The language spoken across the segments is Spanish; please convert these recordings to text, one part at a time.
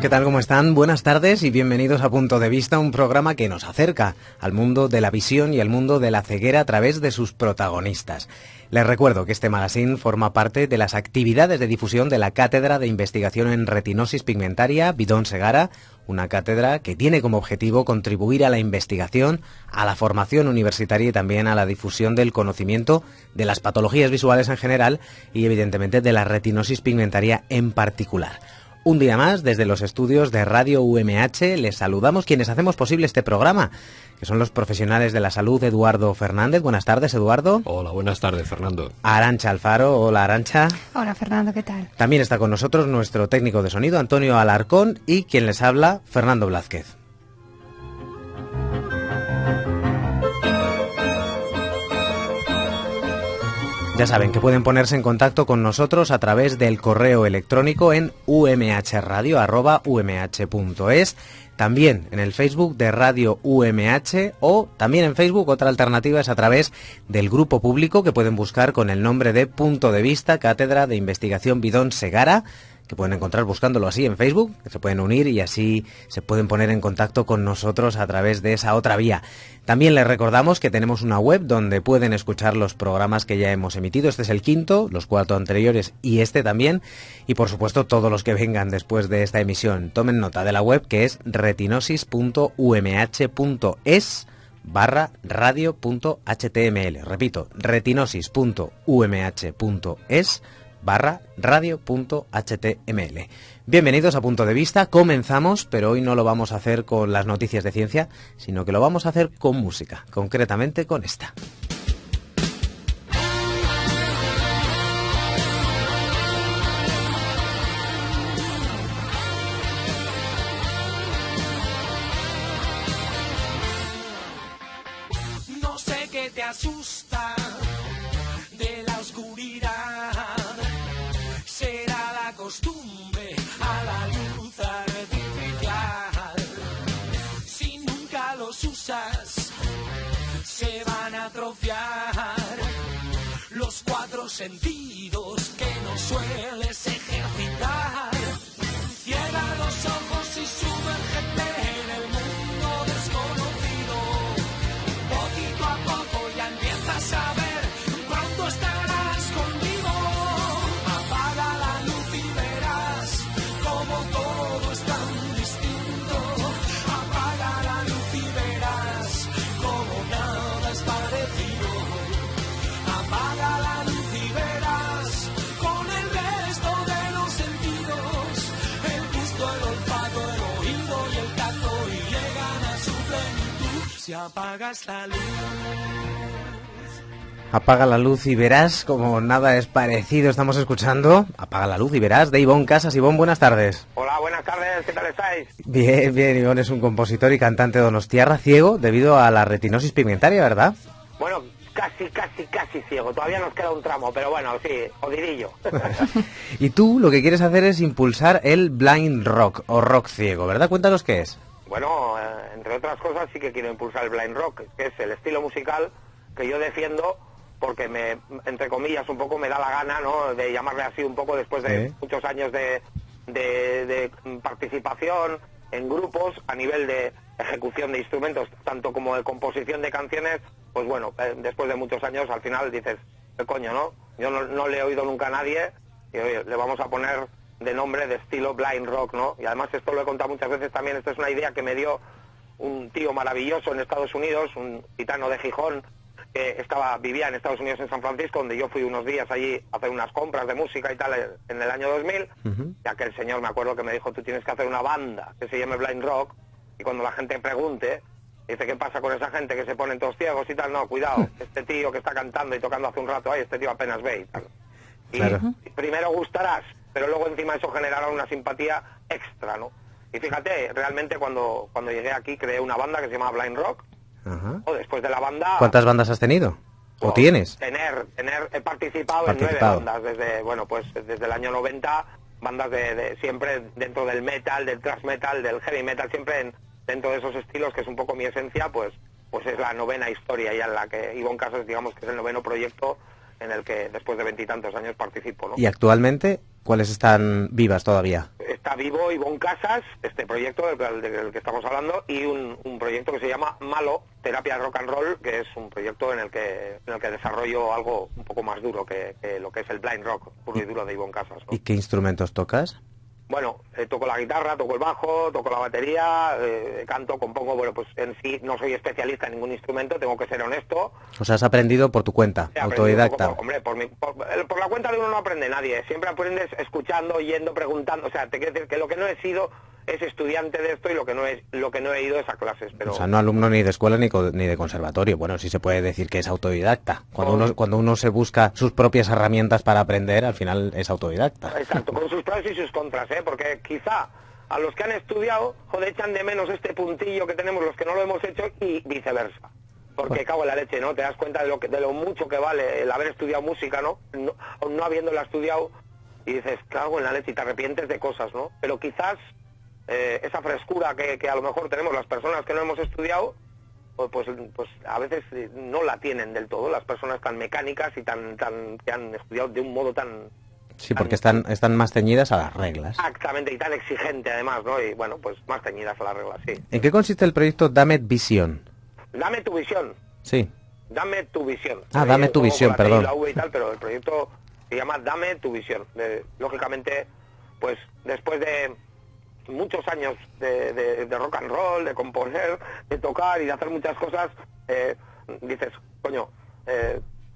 ¿Qué tal? ¿Cómo están? Buenas tardes y bienvenidos a Punto de Vista, un programa que nos acerca al mundo de la visión y al mundo de la ceguera a través de sus protagonistas. Les recuerdo que este magazine forma parte de las actividades de difusión de la Cátedra de Investigación en Retinosis Pigmentaria Bidón Segara, una cátedra que tiene como objetivo contribuir a la investigación, a la formación universitaria y también a la difusión del conocimiento de las patologías visuales en general y evidentemente de la retinosis pigmentaria en particular. Un día más, desde los estudios de Radio UMH, les saludamos quienes hacemos posible este programa, que son los profesionales de la salud, Eduardo Fernández. Buenas tardes, Eduardo. Hola, buenas tardes, Fernando. Arantxa Alfaro. Hola, Arantxa. Hola, Fernando, ¿qué tal? También está con nosotros nuestro técnico de sonido, Antonio Alarcón, y quien les habla, Fernando Blázquez. Ya saben que pueden ponerse en contacto con nosotros a través del correo electrónico en umhradio@umh.es, también en el Facebook de Radio UMH o también en Facebook otra alternativa es a través del grupo público que pueden buscar con el nombre de Punto de Vista, Cátedra de Investigación Bidón Segara, que pueden encontrar buscándolo así en Facebook, que se pueden unir y así se pueden poner en contacto con nosotros a través de esa otra vía. También les recordamos que tenemos una web donde pueden escuchar los programas que ya hemos emitido. Este es el quinto, los 4 anteriores y este también. Y por supuesto todos los que vengan después de esta emisión. Tomen nota de la web que es retinosis.umh.es/radio.html. Repito, retinosis.umh.es/radio.html. Bienvenidos a Punto de Vista, comenzamos, pero hoy no lo vamos a hacer con las noticias de ciencia, sino que lo vamos a hacer con música, concretamente con esta. No sé qué te asusta de la oscuridad. Será la costumbre a la luz artificial. Si nunca los usas, se van a atrofiar los 4 sentidos que no sueles ejercitar. Cierra los ojos y sumérgete en el mundo desconocido. Poquito a poco ya empiezas a ver, pronto estarás conmigo. Apaga la luz y verás como todo es tan distinto. Apaga la luz y verás como nada es parecido. Apaga la luz y verás con el resto de los sentidos. El gusto, el olfato, el oído y el tacto y llegan a su plenitud. Si apagas la luz. Apaga la luz y verás como nada es parecido. Estamos escuchando Apaga la luz y verás de Ivón Casas. Ivón, buenas tardes. Hola, buenas tardes, ¿qué tal estáis? Bien, bien, Ivón es un compositor y cantante donostiarra ciego debido a la retinosis pigmentaria, ¿verdad? Bueno, casi ciego, todavía nos queda un tramo, pero bueno, sí, jodidillo. Y tú lo que quieres hacer es impulsar el blind rock o rock ciego, ¿verdad? Cuéntanos qué es. Bueno, entre otras cosas sí que quiero impulsar el blind rock, que es el estilo musical que yo defiendo porque me, entre comillas, un poco me da la gana, ¿no?, de llamarle así un poco después de muchos años de participación en grupos a nivel de ejecución de instrumentos, tanto como de composición de canciones. Pues bueno, después de muchos años al final dices, ¿qué coño, no? Yo no le he oído nunca a nadie y oye, le vamos a poner de nombre de estilo blind rock, ¿no? Y además esto lo he contado muchas veces también, esto es una idea que me dio un tío maravilloso en Estados Unidos, un gitano de Gijón, que vivía en Estados Unidos, en San Francisco, donde yo fui unos días allí a hacer unas compras de música y tal en el año 2000, ya que el señor me acuerdo que me dijo, tú tienes que hacer una banda que se llame blind rock, y cuando la gente pregunte, dice, ¿qué pasa con esa gente que se ponen todos ciegos y tal? No, cuidado, este tío que está cantando y tocando hace un rato, ay, este tío apenas ve y tal. Y claro, primero gustarás, pero luego encima eso generará una simpatía extra, ¿no? Y fíjate, realmente cuando llegué aquí creé una banda que se llama Blind Rock. Después de la banda... ¿Cuántas bandas has tenido? ¿O tienes? He participado en 9 bandas desde el año 90, bandas de siempre dentro del metal, del thrash metal, del heavy metal, siempre dentro de esos estilos, que es un poco mi esencia, pues es la 9ª historia ya en la que Ivón Casas, digamos que es el 9º proyecto en el que después de 20 y tantos años participo, ¿no? ¿Y actualmente cuáles están vivas todavía? está vivo Ivonne Casas, este proyecto del que estamos hablando, y un proyecto que se llama Malo, Terapia Rock and Roll, que es un proyecto en el que desarrollo algo un poco más duro que lo que es el blind rock puro y duro de Ivonne Casas, ¿no? ¿Y qué instrumentos tocas? Bueno, toco la guitarra, toco el bajo, toco la batería, canto, compongo. Bueno, pues en sí no soy especialista en ningún instrumento, tengo que ser honesto. O sea, has aprendido por tu cuenta, autodidacta. Por la cuenta de uno no aprende nadie, siempre aprendes escuchando, oyendo, preguntando. O sea, te quiero decir que lo que no he sido es estudiante de esto y lo que no he ido es a clases. Pero... O sea, no alumno ni de escuela ni de conservatorio. Bueno, sí se puede decir que es autodidacta. Cuando uno se busca sus propias herramientas para aprender, al final es autodidacta. Exacto, con sus pros y sus contras, porque quizá a los que han estudiado, joder, echan de menos este puntillo que tenemos los que no lo hemos hecho y viceversa. Porque cago en la leche, ¿no? Te das cuenta de lo mucho que vale el haber estudiado música, ¿no? No habiéndola estudiado, y dices, cago en la leche, y te arrepientes de cosas, ¿no? Pero quizás esa frescura que a lo mejor tenemos las personas que no hemos estudiado, pues a veces no la tienen del todo, las personas tan mecánicas y que han estudiado de un modo tan... Sí, porque están más ceñidas a las reglas. Exactamente, y tan exigente además, ¿no? Y bueno, pues más ceñidas a las reglas, sí. ¿En qué consiste el proyecto Dame Visión? Dame tu visión. Sí. Dame tu visión. Dame tu visión, perdón. La V y tal, pero el proyecto se llama Dame tu visión. Lógicamente, pues después de muchos años de rock and roll, de componer, de tocar y de hacer muchas cosas, dices, coño,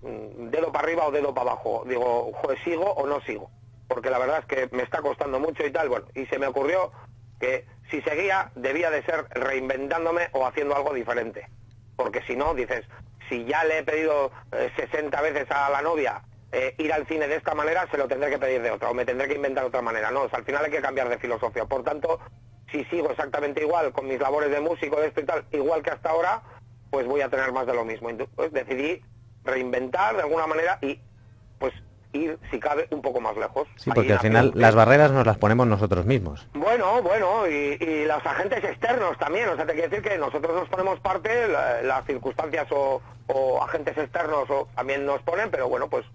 dedo para arriba o dedo para abajo. Digo, joder, ¿sigo o no sigo? Porque la verdad es que me está costando mucho y tal. Bueno, y se me ocurrió que si seguía debía de ser reinventándome o haciendo algo diferente. Porque si no, dices, si ya le he pedido 60 veces a la novia ir al cine de esta manera, se lo tendré que pedir de otra, o me tendré que inventar otra manera. No, o sea, al final hay que cambiar de filosofía. Por tanto, si sigo exactamente igual con mis labores de músico, de esto y tal, igual que hasta ahora, pues voy a tener más de lo mismo. Entonces, pues, decidí reinventar de alguna manera y pues ir, si cabe, un poco más lejos. Sí, porque al final las barreras nos las ponemos nosotros mismos. Bueno, y los agentes externos también. O sea, te quiero decir que nosotros nos ponemos parte, las circunstancias o agentes externos también nos ponen, pero bueno, pues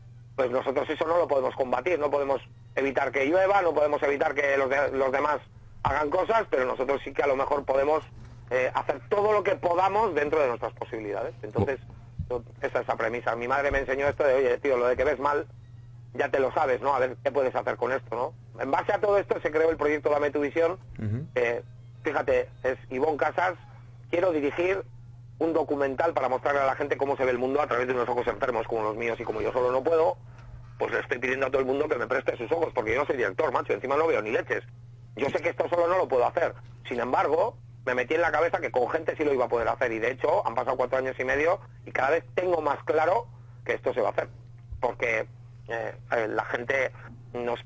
nosotros eso no lo podemos combatir, no podemos evitar que llueva, no podemos evitar que los demás hagan cosas, pero nosotros sí que a lo mejor podemos hacer todo lo que podamos dentro de nuestras posibilidades. Entonces, esa es la premisa. Mi madre me enseñó esto de, oye, tío, lo de que ves mal, ya te lo sabes, ¿no? A ver qué puedes hacer con esto, ¿no? En base a todo esto se creó el proyecto Dame tu visión. Fíjate, es Ivonne Casas. Quiero dirigir un documental para mostrarle a la gente cómo se ve el mundo a través de unos ojos enfermos como los míos, y como yo solo no puedo, pues le estoy pidiendo a todo el mundo que me preste sus ojos, porque yo no soy director, macho, encima no veo ni leches. Yo sé que esto solo no lo puedo hacer. Sin embargo, me metí en la cabeza que con gente sí lo iba a poder hacer, y de hecho han pasado 4 años y medio y cada vez tengo más claro que esto se va a hacer, porque la gente nos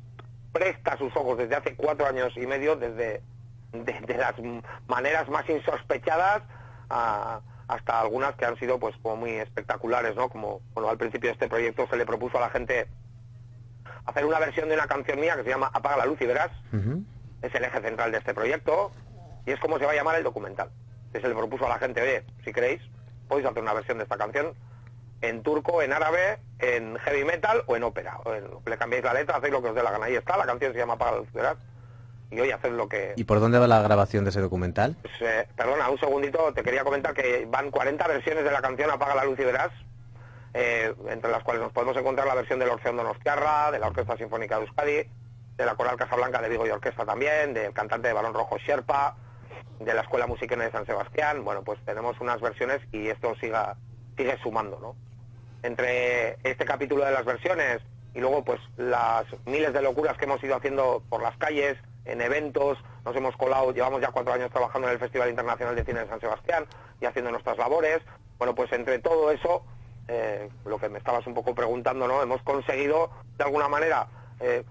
presta sus ojos desde hace 4 años y medio, desde las maneras más insospechadas hasta algunas que han sido pues como muy espectaculares, ¿no? Como, bueno, al principio de este proyecto se le propuso a la gente hacer una versión de una canción mía que se llama Apaga la luz y verás. Es el eje central de este proyecto y es como se va a llamar el documental. Que se le propuso a la gente, oye, si queréis, podéis hacer una versión de esta canción en turco, en árabe, en heavy metal o en ópera. Le cambiáis la letra, hacéis lo que os dé la gana. Ahí está, la canción se llama Apaga la luz y verás. Y hoy haced lo que... ¿Y por dónde va la grabación de ese documental? Pues, perdona, un segundito, te quería comentar que van 40 versiones de la canción Apaga la luz y verás, entre las cuales nos podemos encontrar la versión del Orfeón Donostiarra, de la Orquesta Sinfónica de Euskadi, de la Coral Casablanca de Vigo y Orquesta también, del cantante de Balón Rojo Sherpa, de la Escuela Musiquena de San Sebastián. Bueno, pues tenemos unas versiones y esto sigue sumando, ¿no? Entre este capítulo de las versiones y luego pues las miles de locuras que hemos ido haciendo por las calles, en eventos, nos hemos colado, llevamos ya 4 años trabajando en el Festival Internacional de Cine de San Sebastián y haciendo nuestras labores. Bueno, pues entre todo eso, lo que me estabas un poco preguntando, ¿no? Hemos conseguido, de alguna manera,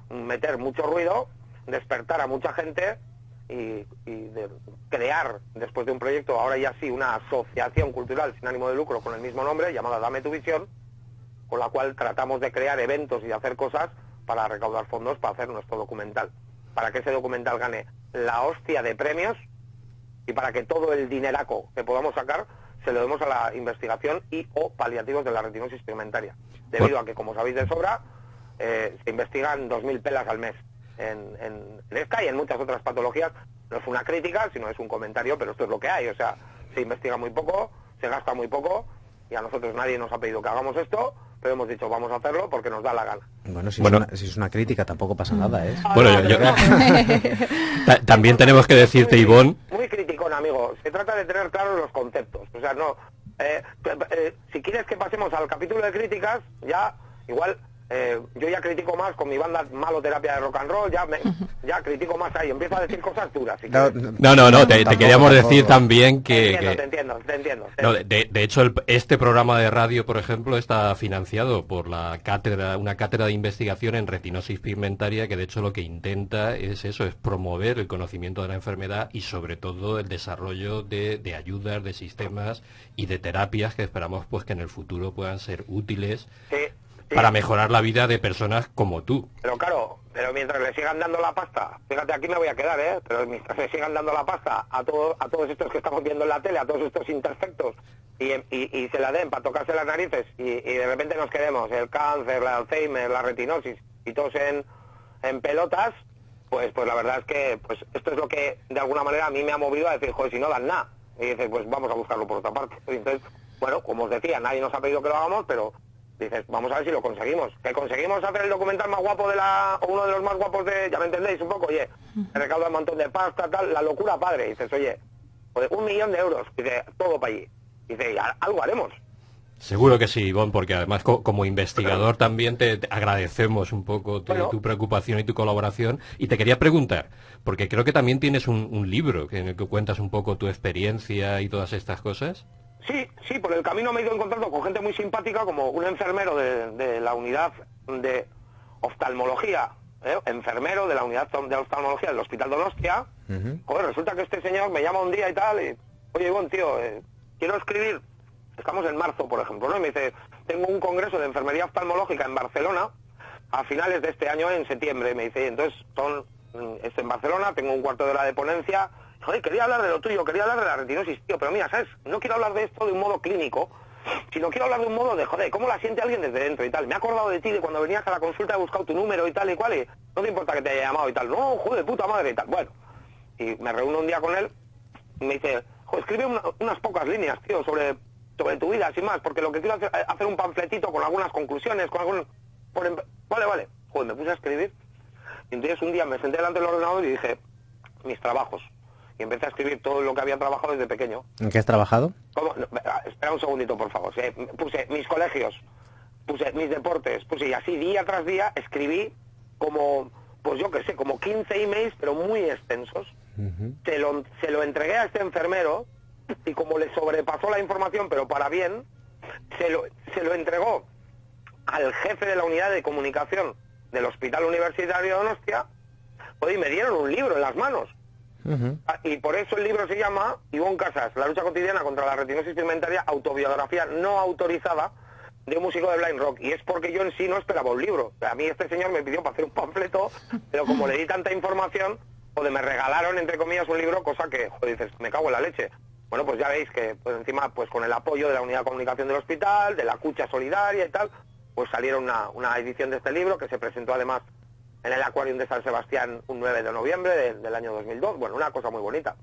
meter mucho ruido, despertar a mucha gente y crear, después de un proyecto, ahora ya sí, una asociación cultural sin ánimo de lucro con el mismo nombre, llamada Dame tu visión, con la cual tratamos de crear eventos y de hacer cosas para recaudar fondos para hacer nuestro documental, para que ese documental gane la hostia de premios y para que todo el dineraco que podamos sacar se lo demos a la investigación y o paliativos de la retinosis pigmentaria, debido a que, como sabéis de sobra, se investigan 2.000 pelas al mes. en esta y en muchas otras patologías. No es una crítica, sino es un comentario, pero esto es lo que hay. O sea, se investiga muy poco, se gasta muy poco, y a nosotros nadie nos ha pedido que hagamos esto, pero hemos dicho vamos a hacerlo porque nos da la gana. Bueno, si es una crítica tampoco pasa nada, ¿eh? Bueno, también tenemos que decirte, Ivonne... Muy criticón, amigo. Se trata de tener claros los conceptos. O sea, no... si quieres que pasemos al capítulo de críticas, ya igual... yo ya critico más con mi banda Maloterapia de Rock and Roll, ya critico más ahí, empiezo a decir cosas duras. Si no, te queríamos decir también que... Te entiendo. No, de hecho, este programa de radio, por ejemplo, está financiado por una cátedra de investigación en retinosis pigmentaria, que de hecho lo que intenta es promover el conocimiento de la enfermedad y sobre todo el desarrollo de ayudas, de sistemas y de terapias que esperamos pues que en el futuro puedan ser útiles. Sí. Para mejorar la vida de personas como tú. Pero claro, mientras le sigan dando la pasta, fíjate, aquí me voy a quedar, pero mientras le sigan dando la pasta a todos estos que estamos viendo en la tele, a todos estos imperfectos, y se la den para tocarse las narices, y de repente nos quedemos el cáncer, la Alzheimer, la retinosis, y todos en pelotas, pues la verdad es que pues esto es lo que de alguna manera a mí me ha movido a decir, joder, si no dan nada, y dices, pues vamos a buscarlo por otra parte. Y entonces, bueno, como os decía, nadie nos ha pedido que lo hagamos, pero... dices, vamos a ver si lo conseguimos. Que conseguimos hacer el documental más guapo o uno de los más guapos ya me entendéis un poco, oye, se recauda un montón de pasta, tal, la locura padre. Dices, oye, pues 1 millón de euros, dice, todo para allí. Dice, algo haremos. Seguro que sí, Ivonne, porque además como investigador también te agradecemos un poco tu preocupación y tu colaboración. Y te quería preguntar, porque creo que también tienes un libro en el que cuentas un poco tu experiencia y todas estas cosas. Sí, por el camino me he ido encontrando con gente muy simpática, como un enfermero de la unidad de oftalmología, enfermero de la unidad de oftalmología del Hospital Donostia. Joder, resulta que este señor me llama un día y tal, y, oye, Ivonne, tío, quiero escribir, estamos en marzo, por ejemplo, ¿no? Y me dice, tengo un congreso de enfermería oftalmológica en Barcelona, a finales de este año, en septiembre, me dice, entonces es en Barcelona, tengo un cuarto de hora de ponencia. Joder, quería hablar de lo tuyo, quería hablar de la retinosis, tío, pero mira, ¿sabes? No quiero hablar de esto de un modo clínico, sino quiero hablar de un modo de, joder, ¿cómo la siente alguien desde dentro y tal? Me he acordado de ti, de cuando venías a la consulta, he buscado tu número y tal y cual, y no te importa que te haya llamado y tal. No, joder, puta madre y tal. Bueno, y me reúno un día con él y me dice, joder, escribe unas pocas líneas, tío, sobre tu vida, sin más, porque lo que quiero hacer un panfletito con algunas conclusiones, con algún... Vale. Joder, me puse a escribir, y entonces un día me senté delante del ordenador y dije, mis trabajos. Y empecé a escribir todo lo que había trabajado desde pequeño. ¿En qué has trabajado? ¿Cómo? No, espera un segundito, por favor. Puse mis colegios, puse mis deportes, y así día tras día escribí como, pues yo qué sé, como 15 emails, pero muy extensos. Se lo entregué a este enfermero, y como le sobrepasó la información, pero para bien, se lo entregó al jefe de la unidad de comunicación del Hospital Universitario de Donostia, y me dieron un libro en las manos. Y por eso el libro se llama Ivonne Casas, la lucha cotidiana contra la retinosis pigmentaria, autobiografía no autorizada de un músico de blind rock. Y es porque yo en sí no esperaba un libro. A mí este señor me pidió para hacer un panfleto, pero como le di tanta información, me regalaron, entre comillas, un libro, cosa que, joder, dices, me cago en la leche. Bueno, pues ya veis que encima, pues con el apoyo de la unidad de comunicación del hospital, de la Cucha Solidaria y tal, pues salieron una edición de este libro que se presentó además en el Aquarium de San Sebastián un 9 de noviembre del año 2002. Bueno, una cosa muy bonita.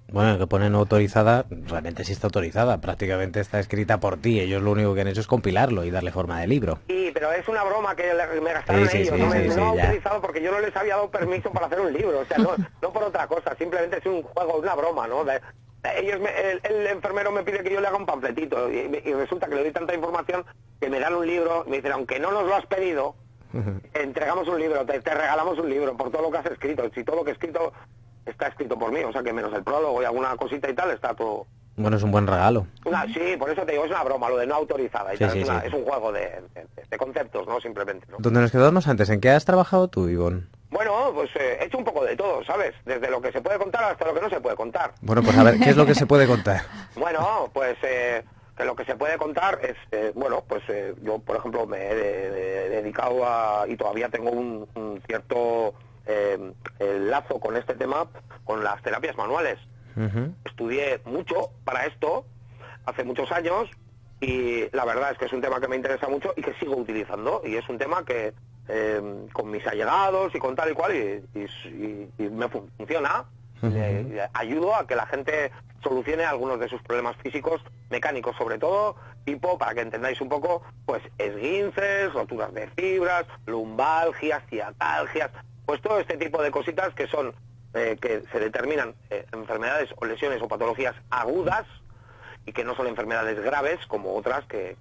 Bueno, que ponen autorizada, realmente sí está autorizada, prácticamente está escrita por ti. Ellos lo único que han hecho es compilarlo y darle forma de libro. Sí, pero es una broma que me gastaron ellos. No me autorizado porque yo no les había dado permiso para hacer un libro. O sea, no por otra cosa, simplemente es un juego, una broma, ¿no? El enfermero me pide que yo le haga un panfletito y resulta que le doy tanta información que me dan un libro, me dicen, aunque no nos lo has pedido, entregamos un libro, te regalamos un libro por todo lo que has escrito. Si todo lo que he escrito está escrito por mí, o sea que menos el prólogo y alguna cosita y tal, está todo... Bueno, es un buen regalo. Sí, por eso te digo, es una broma, lo de no autorizada. Y tal, es un juego de conceptos, ¿no? Simplemente, ¿no? Donde nos quedamos antes, ¿en qué has trabajado tú, Ivonne? Bueno, pues he hecho un poco de todo, ¿sabes? Desde lo que se puede contar hasta lo que no se puede contar. Bueno, pues a ver, ¿qué es lo que se puede contar? Bueno, pues... que lo que se puede contar es, yo, por ejemplo, me he dedicado y todavía tengo un cierto lazo con este tema, con las terapias manuales. Estudié mucho para esto, hace muchos años, y la verdad es que es un tema que me interesa mucho y que sigo utilizando, y es un tema que con mis allegados y con tal y cual, y me funciona. Le ayudo a que la gente solucione algunos de sus problemas físicos, mecánicos sobre todo, tipo, para que entendáis un poco, pues esguinces, roturas de fibras, lumbalgias, ciatalgias, pues todo este tipo de cositas que son, que se determinan enfermedades o lesiones o patologías agudas, y que no son enfermedades graves como otras que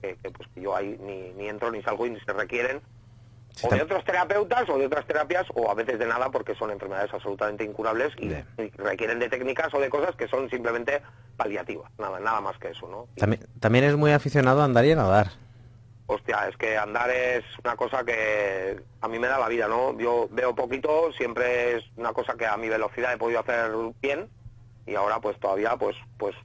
yo ahí ni entro ni salgo y ni se requieren, o de otros terapeutas o de otras terapias, o a veces de nada, porque son enfermedades absolutamente incurables y requieren de técnicas o de cosas que son simplemente paliativas, nada más que eso, ¿no? También es muy aficionado a andar y a nadar. Hostia, es que andar es una cosa que a mí me da la vida, ¿no? Yo veo poquito, siempre es una cosa que a mi velocidad he podido hacer bien, y ahora pues todavía pues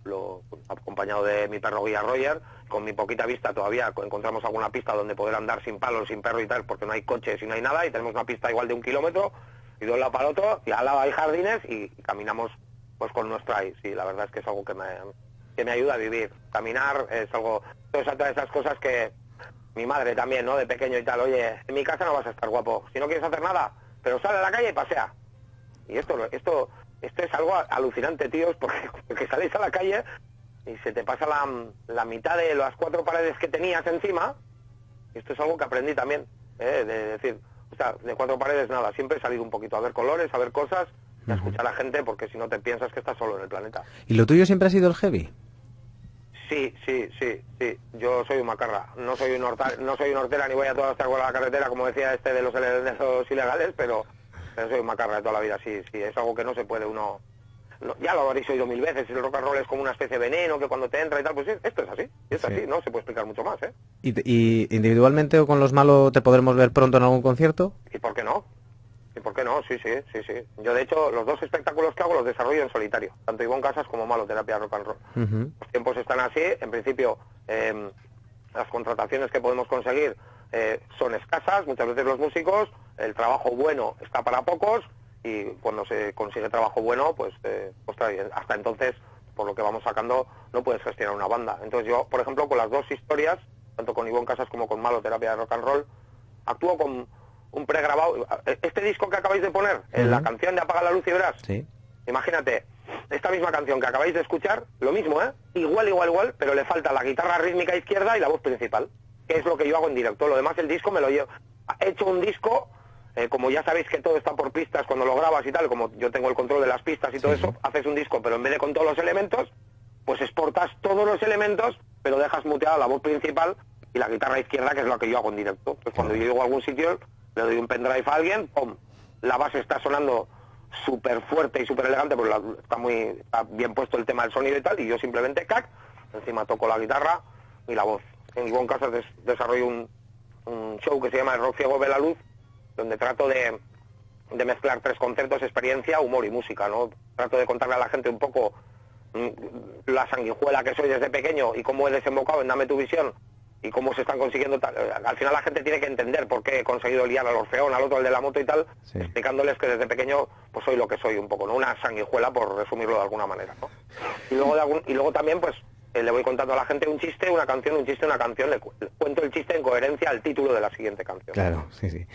lo acompañado de mi perro guía Roger, con mi poquita vista todavía encontramos alguna pista donde poder andar sin palos, sin perro y tal, porque no hay coches y no hay nada, y tenemos una pista igual de 1 kilómetro y de un lado para el otro, y al lado hay jardines y caminamos pues con nuestra y sí, la verdad es que es algo que me ayuda a vivir. Caminar es algo, todas esas cosas que mi madre también, ¿no? De pequeño y tal, oye, en mi casa no vas a estar guapo, si no quieres hacer nada, pero sale a la calle y pasea. Y esto es algo alucinante, tíos, porque sales a la calle y se te pasa la mitad de las 4 paredes que tenías encima. Esto es algo que aprendí también, de decir, o sea, de 4 paredes nada, siempre he salido un poquito a ver colores, a ver cosas, y a escuchar a la gente, porque si no te piensas que estás solo en el planeta. ¿Y lo tuyo siempre ha sido el heavy? Sí, yo soy un macarra, no soy un hortera ni voy a toda esta a la carretera, como decía de los ilegales, pero soy un macarra de toda la vida, sí, es algo que no se puede uno... No, ya lo habréis oído 1000 veces, el rock and roll es como una especie de veneno que cuando te entra y tal, pues sí, esto es así, no se puede explicar mucho más, ¿eh? ¿Y individualmente o con los malos te podremos ver pronto en algún concierto? ¿Y por qué no? Sí. Yo, de hecho, los 2 espectáculos que hago los desarrollo en solitario, tanto Ivonne Casas como Malo Terapia Rock and Roll. Los tiempos están así, en principio, las contrataciones que podemos conseguir son escasas, muchas veces los músicos, el trabajo bueno está para pocos, y cuando se consigue trabajo bueno, pues hasta entonces, por lo que vamos sacando, no puedes gestionar una banda. Entonces yo, por ejemplo, con las 2 historias, tanto con Ivonne Casas como con Malo Terapia de Rock and Roll, actúo con un pregrabado. Este disco que acabáis de poner, la canción de Apaga la luz y verás, imagínate, esta misma canción que acabáis de escuchar, lo mismo, igual, pero le falta la guitarra rítmica izquierda y la voz principal, que es lo que yo hago en directo. Lo demás, el disco me lo llevo. He hecho un disco... como ya sabéis que todo está por pistas cuando lo grabas y tal, como yo tengo el control de las pistas y todo eso, haces un disco, pero en vez de con todos los elementos, pues exportas todos los elementos, pero dejas muteada la voz principal y la guitarra izquierda, que es lo que yo hago en directo. Pues cuando yo llego a algún sitio, le doy un pendrive a alguien, ¡pum! La base está sonando súper fuerte y súper elegante, porque está bien puesto el tema del sonido y tal, y yo simplemente, ¡cac!, encima toco la guitarra y la voz. En Ivonne Casas desarrollo un show que se llama El Rock Ciego Ve la Luz, donde trato de mezclar 3 conceptos: experiencia, humor y música, ¿no? Trato de contarle a la gente un poco la sanguijuela que soy desde pequeño y cómo he desembocado en Dame tu visión y cómo se están consiguiendo al final la gente tiene que entender por qué he conseguido liar al Orfeón, al otro, al de la moto y tal, explicándoles que desde pequeño pues soy lo que soy un poco, ¿no? Una sanguijuela, por resumirlo de alguna manera, ¿no? Y luego también pues le voy contando a la gente un chiste, una canción, le cuento el chiste en coherencia al título de la siguiente canción. Claro, sí.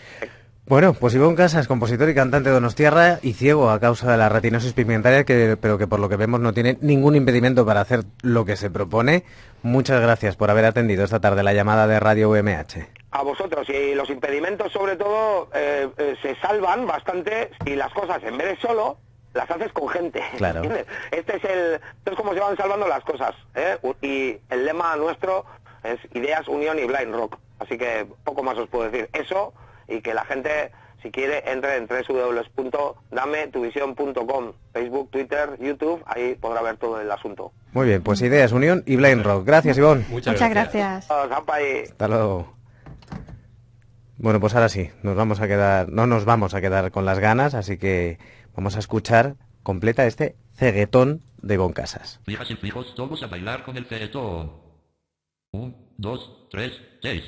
Bueno, pues Ivonne Casas, compositor y cantante de Donostiarra y ciego a causa de la retinosis pigmentaria, pero que por lo que vemos no tiene ningún impedimento para hacer lo que se propone. Muchas gracias por haber atendido esta tarde la llamada de Radio UMH. A vosotros, y los impedimentos sobre todo se salvan bastante si las cosas, en vez de solo, las haces con gente. Claro. Esto es como se van salvando las cosas, ¿eh? Y el lema nuestro es ideas, unión y blind rock. Así que poco más os puedo decir. Eso, y que la gente, si quiere, entre en www.dametuvision.com, Facebook, Twitter, YouTube, ahí podrá ver todo el asunto. Muy bien, pues ideas, unión y blind rock. Gracias, Ivonne. Muchas gracias. Hasta luego. Bueno, pues ahora sí, no nos vamos a quedar con las ganas, así que vamos a escuchar completa este ceguetón de Ivonne Casas. Fijas y fijos, todos a bailar con el ceguetón. 1, 2, 3, 6.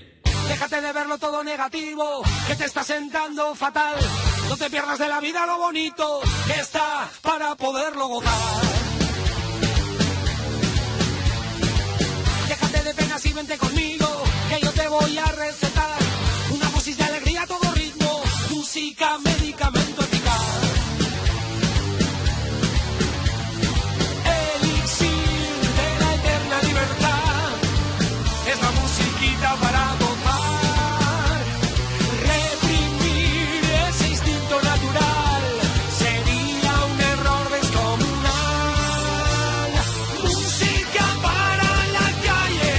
Déjate de verlo todo negativo, que te está sentando fatal. No te pierdas de la vida lo bonito que está para poderlo gozar. Déjate de penas y vente conmigo, que yo te voy a recetar una dosis de alegría a todo ritmo. música, medicamento eficaz. Elixir de la eterna libertad. Es la musiquita para gozar. Reprimir ese instinto natural sería un error descomunal. Música para la calle,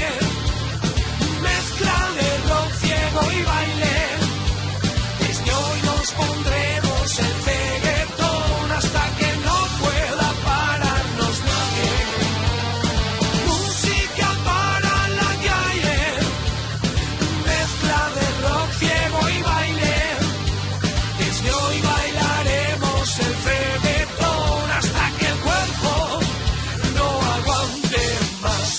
mezcla de rock, ciego y baile. Desde hoy nos pondremos el reggaetón hasta que no pueda pararnos nadie. Música para la calle, mezcla de rock, ciego y baile. Desde hoy bailaremos el reggaetón hasta que el cuerpo no aguante más.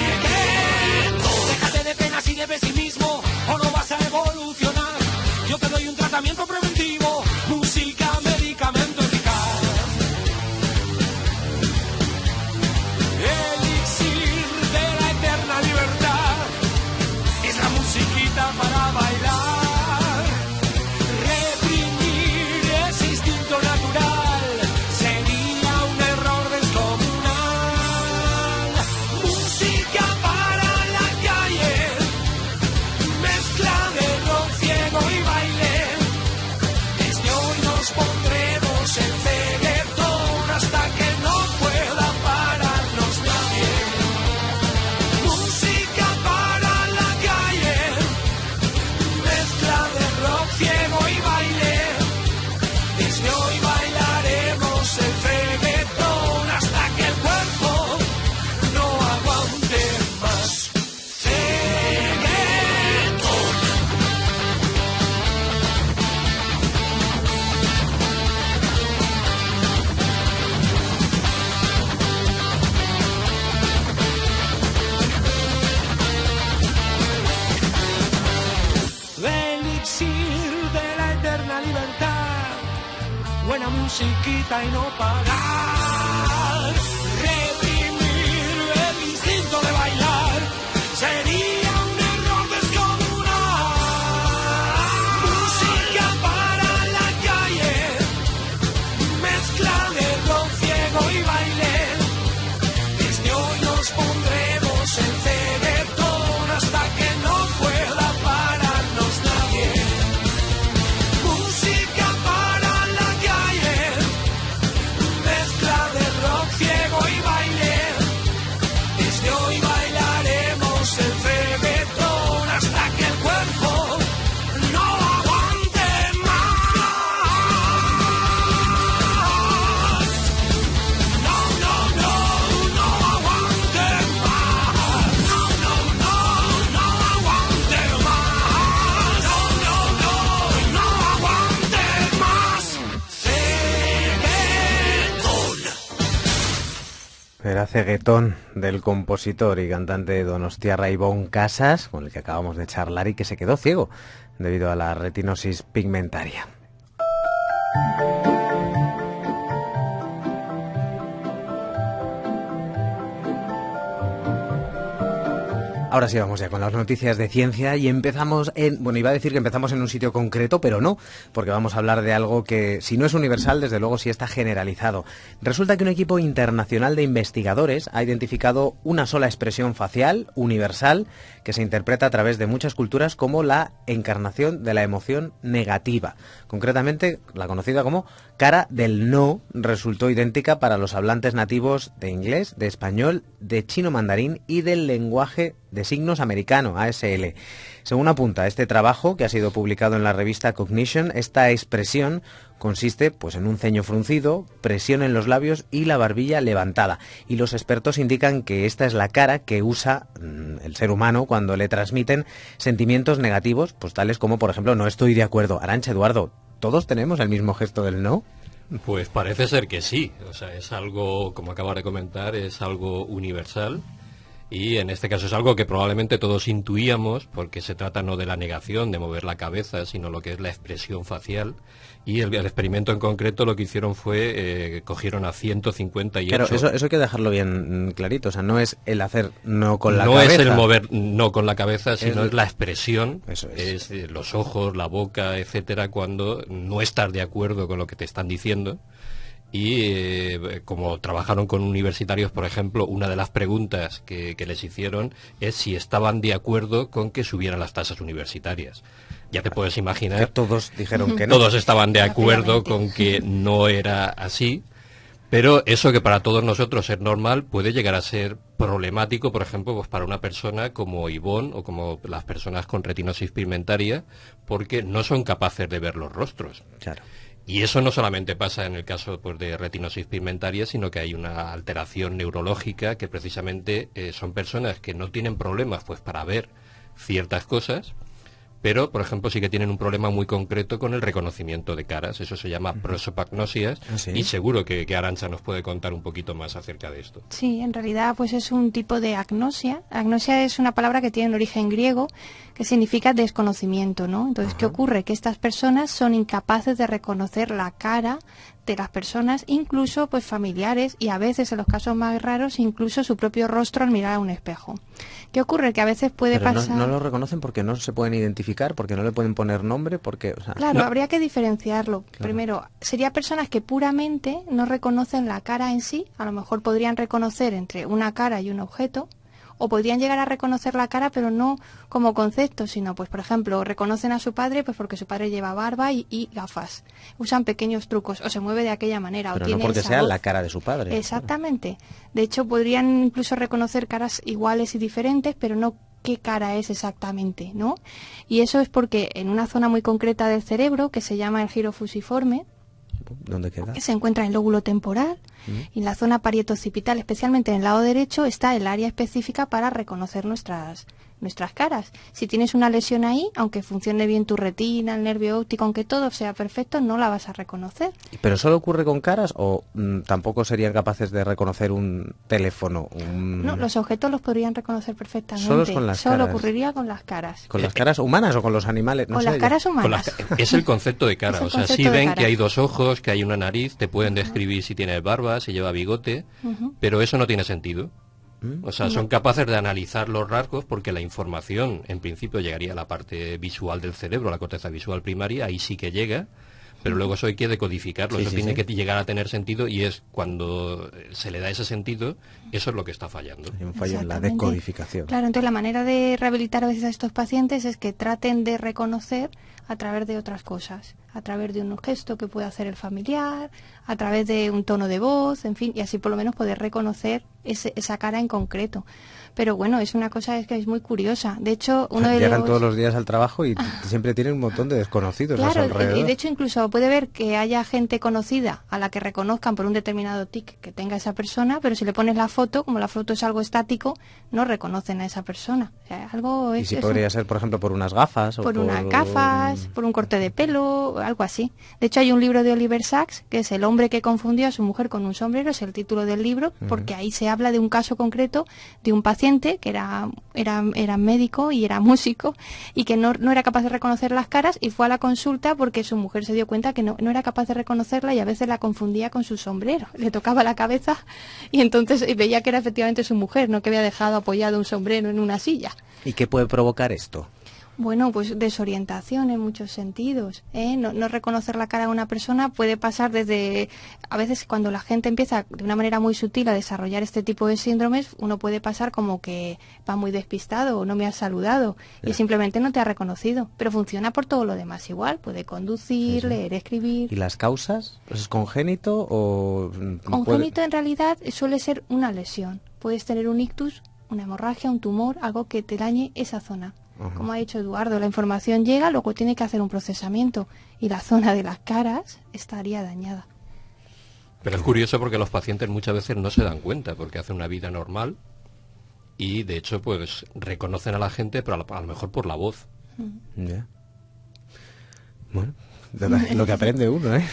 Reggaetón. Déjate de penas y de pesimismo o no vas a evolucionar. Yo te doy un tratamiento preventivo. Música, medicamento eficaz. Elixir de la eterna libertad. Es la musiquita para bailar. Reprimir ese instinto natural sería un error descomunal. Música para la calle, mezcla de rock, ciego y baile. Desde hoy nos pondremos el reggaetón hasta que no pueda pararnos nadie. Música para la calle, mezcla de rock, ciego y baile. Desde hoy bailaremos el reggaetón hasta que el cuerpo no aguante más. Reggaetón. Elixir de la eterna libertad. Buena musiquita y no parar. Reprimir el instinto de bailar sería un error descomunal. Música para la calle, mezcla de rock, ciego y baile. Desde hoy nos pondremos el reggaetón hasta que no pueda pararnos nadie. Música para la calle, mezcla de rock, ciego y baile. Desde hoy bailaremos el reggaetón hasta que el cuerpo no aguante más. No, no, no, no aguante más. No, no, no, no aguante más. No, no, no, no aguante más. Reggaetón. Era Ceguetón, del compositor y cantante donostiarra Ibón Casas, con el que acabamos de charlar y que se quedó ciego debido a la retinosis pigmentaria. Ahora sí, vamos ya con las noticias de ciencia y empezamos en... Bueno, iba a decir que empezamos en un sitio concreto, pero no, porque vamos a hablar de algo que, si no es universal, desde luego sí está generalizado. Resulta que un equipo internacional de investigadores ha identificado una sola expresión facial, universal, que se interpreta a través de muchas culturas como la encarnación de la emoción negativa. Concretamente, la conocida como cara del no resultó idéntica para los hablantes nativos de inglés, de español, de chino mandarín y del lenguaje de signos americano, ASL. Según apunta este trabajo, que ha sido publicado en la revista Cognition, esta expresión consiste pues en un ceño fruncido, presión en los labios y la barbilla levantada. Y los expertos indican que esta es la cara que usa el ser humano cuando le transmiten sentimientos negativos, pues tales como, por ejemplo, no estoy de acuerdo. Arantxa, Eduardo, ¿todos tenemos el mismo gesto del no? Pues parece ser que sí. O sea, es algo, como acabas de comentar, es algo universal. Y en este caso es algo que probablemente todos intuíamos, porque se trata no de la negación, de mover la cabeza, sino lo que es la expresión facial. Y el experimento en concreto lo que hicieron fue, cogieron a 158... Claro, eso hay que dejarlo bien clarito, o sea, no es el hacer no con la no cabeza. No es el mover no con la cabeza, sino es la expresión, eso es. Los ojos, la boca, etcétera, cuando no estás de acuerdo con lo que te están diciendo. Y como trabajaron con universitarios, por ejemplo, una de las preguntas que les hicieron es si estaban de acuerdo con que subieran las tasas universitarias. Ya te puedes imaginar que todos dijeron que no. Todos estaban de acuerdo con que no era así, pero eso que para todos nosotros es normal puede llegar a ser problemático, por ejemplo, pues para una persona como Ivonne o como las personas con retinosis pigmentaria, porque no son capaces de ver los rostros. Claro. Y eso no solamente pasa en el caso pues, de retinosis pigmentaria, sino que hay una alteración neurológica que precisamente son personas que no tienen problemas pues para ver ciertas cosas, pero, por ejemplo, sí que tienen un problema muy concreto con el reconocimiento de caras. Eso se llama prosopagnosia. ¿Ah, sí? Y seguro que Arantxa nos puede contar un poquito más acerca de esto. Sí, en realidad pues es un tipo de agnosia. Agnosia es una palabra que tiene un origen griego que significa desconocimiento, ¿no? Entonces, ¿qué ocurre? Que estas personas son incapaces de reconocer la cara de las personas, incluso pues familiares y a veces, en los casos más raros, incluso su propio rostro al mirar a un espejo. ¿Qué ocurre? Que a veces puede Pero pasar... no lo reconocen porque no se pueden identificar, porque no le pueden poner nombre, porque... O sea, Claro, habría que diferenciarlo. Claro. Primero, sería personas que puramente no reconocen la cara en sí, a lo mejor podrían reconocer entre una cara y un objeto, o podrían llegar a reconocer la cara, pero no como concepto, sino, pues, por ejemplo, reconocen a su padre pues porque su padre lleva barba y gafas. Usan pequeños trucos, o se mueve de aquella manera. Pero o tiene no porque esa sea voz. la cara de su padre. Exactamente. De hecho, podrían incluso reconocer caras iguales y diferentes, pero no qué cara es exactamente, ¿no? Y eso es porque en una zona muy concreta del cerebro, que se llama el giro fusiforme, ¿Dónde queda? que se encuentra en el lóbulo temporal y en la zona parietoccipital, especialmente en el lado derecho, está el área específica para reconocer nuestras caras. Si tienes una lesión ahí, aunque funcione bien tu retina, el nervio óptico, aunque todo sea perfecto, no la vas a reconocer. ¿Pero solo ocurre con caras o tampoco serían capaces de reconocer un teléfono? No, los objetos los podrían reconocer perfectamente. Solo con las Solo caras. Ocurriría con las caras. ¿Con las caras humanas o con los animales? No con sé, las caras humanas. Es el concepto de cara. O sea, si de ven cara. que hay dos ojos, que hay una nariz, te pueden describir si tiene barba, si lleva bigote, pero eso no tiene sentido. O sea, son capaces de analizar los rasgos porque la información, en principio, llegaría a la parte visual del cerebro, a la corteza visual primaria, ahí sí que llega, pero luego eso hay que decodificarlo, eso tiene que llegar a tener sentido y es cuando se le da ese sentido, eso es lo que está fallando. Hay un fallo en la decodificación. Claro, entonces la manera de rehabilitar a veces a estos pacientes es que traten de reconocer a través de otras cosas, a través de un gesto que puede hacer el familiar, a través de un tono de voz, en fin, y así por lo menos poder reconocer esa cara en concreto. Pero bueno, es una cosa que es muy curiosa. De hecho, Llegan todos los días al trabajo y siempre tienen un montón de desconocidos a su alrededor. Y de hecho incluso puede ver que haya gente conocida a la que reconozcan por un determinado tic que tenga esa persona, pero si le pones la foto, como la foto es algo estático, no reconocen a esa persona. O sea, algo ¿Y si podría ser, por ejemplo, por unas gafas? Por unas gafas, por un corte de pelo, algo así. De hecho, hay un libro de Oliver Sacks, que es El hombre que confundió a su mujer con un sombrero, es el título del libro, porque ahí se habla de un caso concreto de un paciente que era médico y era músico y que no era capaz de reconocer las caras y fue a la consulta porque su mujer se dio cuenta que no era capaz de reconocerla y a veces la confundía con su sombrero. Le tocaba la cabeza y entonces veía que era efectivamente su mujer, no que había dejado apoyado un sombrero en una silla. ¿Y qué puede provocar esto? Bueno, pues desorientación en muchos sentidos, ¿eh? No reconocer la cara de una persona puede pasar desde... A veces cuando la gente empieza de una manera muy sutil a desarrollar este tipo de síndromes, uno puede pasar como que va muy despistado o no me ha saludado y simplemente no te ha reconocido. Pero funciona por todo lo demás igual. Puede conducir, leer, escribir... ¿Y las causas? ¿Es congénito o...? Congénito en realidad suele ser una lesión. Puedes tener un ictus, una hemorragia, un tumor, algo que te dañe esa zona. Como ha dicho Eduardo, la información llega, luego tiene que hacer un procesamiento y la zona de las caras estaría dañada. Pero es curioso porque los pacientes muchas veces no se dan cuenta porque hacen una vida normal y de hecho pues reconocen a la gente pero a lo mejor por la voz. Ya. Bueno, Lo que aprende uno, ¿eh?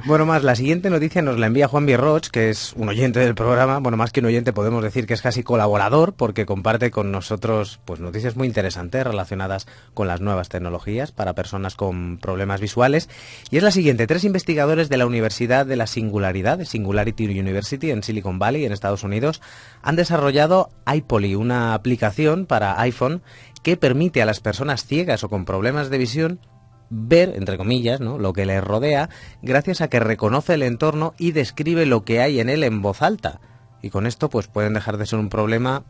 Bueno, más, la siguiente noticia nos la envía Juan Birroch, que es un oyente del programa. Bueno, más que un oyente podemos decir que es casi colaborador, porque comparte con nosotros pues noticias muy interesantes relacionadas con las nuevas tecnologías para personas con problemas visuales. Y es la siguiente: 3 investigadores de la Universidad de la Singularidad, de Singularity University, en Silicon Valley, en Estados Unidos, han desarrollado iPoly, una aplicación para iPhone que permite a las personas ciegas o con problemas de visión ver, entre comillas, ¿no?, lo que les rodea, gracias a que reconoce el entorno y describe lo que hay en él en voz alta. Y con esto pues pueden dejar de ser un problema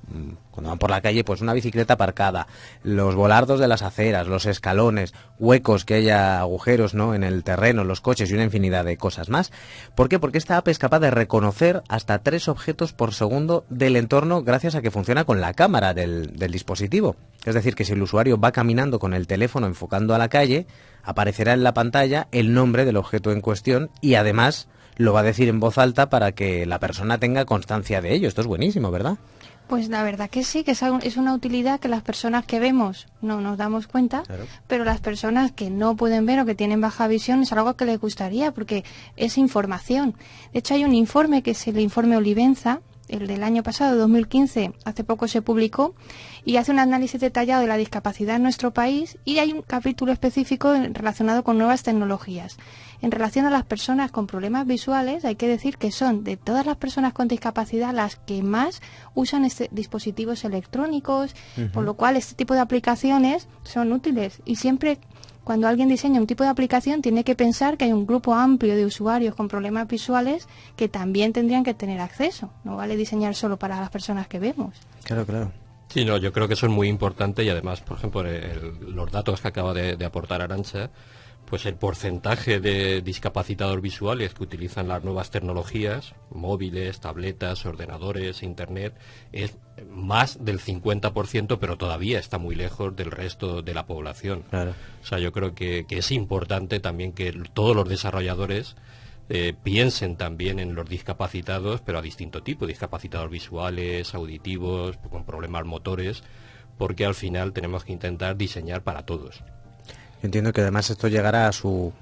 cuando van por la calle, pues una bicicleta aparcada, los volardos de las aceras, los escalones, huecos, que haya agujeros, ¿no?, en el terreno, los coches y una infinidad de cosas más. ¿Por qué? Porque esta app es capaz de reconocer hasta 3 objetos por segundo del entorno gracias a que funciona con la cámara del dispositivo. Es decir, que si el usuario va caminando con el teléfono enfocando a la calle, aparecerá en la pantalla el nombre del objeto en cuestión y además lo va a decir en voz alta para que la persona tenga constancia de ello. Esto es buenísimo, ¿verdad? Pues la verdad que sí, que es una utilidad que las personas que vemos no nos damos cuenta, claro, pero las personas que no pueden ver o que tienen baja visión es algo que les gustaría porque es información. De hecho, hay un informe que es el informe Olivenza, el del año pasado, 2015, hace poco se publicó, y hace un análisis detallado de la discapacidad en nuestro país, y hay un capítulo específico relacionado con nuevas tecnologías. En relación a las personas con problemas visuales, hay que decir que son de todas las personas con discapacidad las que más usan dispositivos electrónicos, por lo cual este tipo de aplicaciones son útiles. Y siempre, cuando alguien diseña un tipo de aplicación, tiene que pensar que hay un grupo amplio de usuarios con problemas visuales que también tendrían que tener acceso. No vale diseñar solo para las personas que vemos. Claro, claro. Sí, no, yo creo que eso es muy importante y además, por ejemplo, los datos que acaba de aportar Arantxa, pues el porcentaje de discapacitados visuales que utilizan las nuevas tecnologías, móviles, tabletas, ordenadores, internet, es más del 50%, pero todavía está muy lejos del resto de la población. Claro. O sea, yo creo que es importante también que todos los desarrolladores piensen también en los discapacitados, pero a distinto tipo, discapacitados visuales, auditivos, con problemas motores, porque al final tenemos que intentar diseñar para todos. Yo entiendo que además esto llegará a su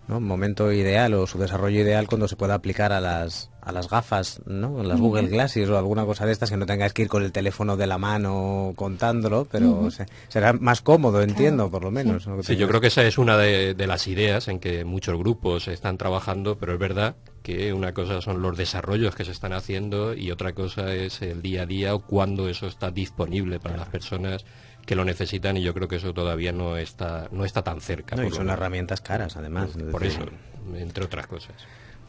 momento ideal o su desarrollo ideal cuando se pueda aplicar a las gafas, ¿no? A las Google Glasses o alguna cosa de estas, que no tengáis que ir con el teléfono de la mano contándolo, pero será más cómodo, entiendo, por lo menos. Sí, yo creo que esa es una de las ideas en que muchos grupos están trabajando, pero es verdad que una cosa son los desarrollos que se están haciendo y otra cosa es el día a día o cuando eso está disponible para las personas que lo necesitan, y yo creo que eso todavía no está tan cerca. No, y son herramientas caras, además. Por eso, entre otras cosas.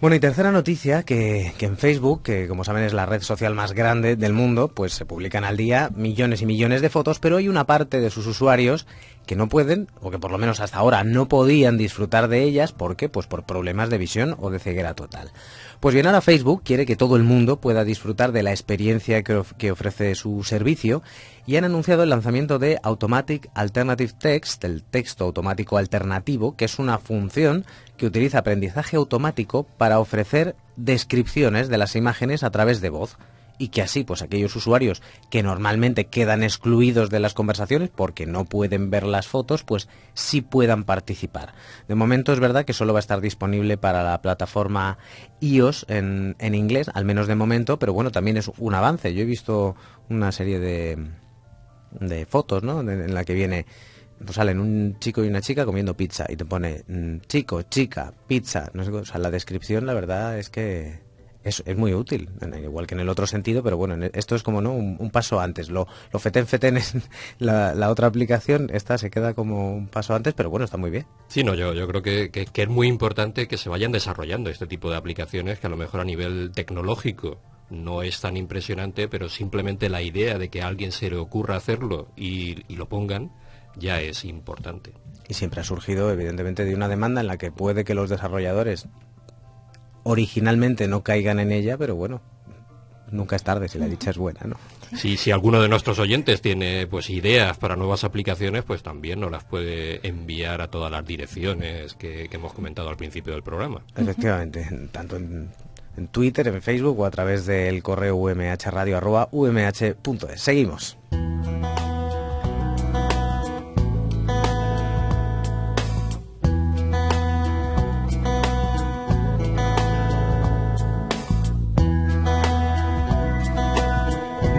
Bueno, y tercera noticia, que en Facebook, que como saben es la red social más grande del mundo, pues se publican al día millones y millones de fotos, pero hay una parte de sus usuarios que no pueden, o que por lo menos hasta ahora no podían disfrutar de ellas. ¿Por qué? Pues por problemas de visión o de ceguera total. Pues bien, ahora Facebook quiere que todo el mundo pueda disfrutar de la experiencia que ofrece su servicio, y han anunciado el lanzamiento de Automatic Alternative Text, el texto automático alternativo, que es una función que utiliza aprendizaje automático para ofrecer descripciones de las imágenes a través de voz, y que así, pues aquellos usuarios que normalmente quedan excluidos de las conversaciones porque no pueden ver las fotos, pues sí puedan participar. De momento es verdad que solo va a estar disponible para la plataforma iOS en inglés, al menos de momento, pero bueno, también es un avance. Yo he visto una serie de fotos, ¿no?, en la que viene, pues salen un chico y una chica comiendo pizza y te pone chico, chica, pizza, no sé, o sea, la descripción, la verdad es que es muy útil, igual que en el otro sentido, pero bueno, esto es como, ¿no?, un paso antes. Lo feten es la otra aplicación, esta se queda como un paso antes, pero bueno, está muy bien. Sí, no, yo creo que es muy importante que se vayan desarrollando este tipo de aplicaciones, que a lo mejor a nivel tecnológico no es tan impresionante, pero simplemente la idea de que a alguien se le ocurra hacerlo y lo pongan ya es importante. Y siempre ha surgido, evidentemente, de una demanda en la que puede que los desarrolladores originalmente no caigan en ella, pero bueno, nunca es tarde si la dicha es buena, ¿no? Si alguno de nuestros oyentes tiene pues ideas para nuevas aplicaciones, pues también nos las puede enviar a todas las direcciones que hemos comentado al principio del programa. Efectivamente, tanto en Twitter, en Facebook o a través del correo umhradio@umh.es. Seguimos.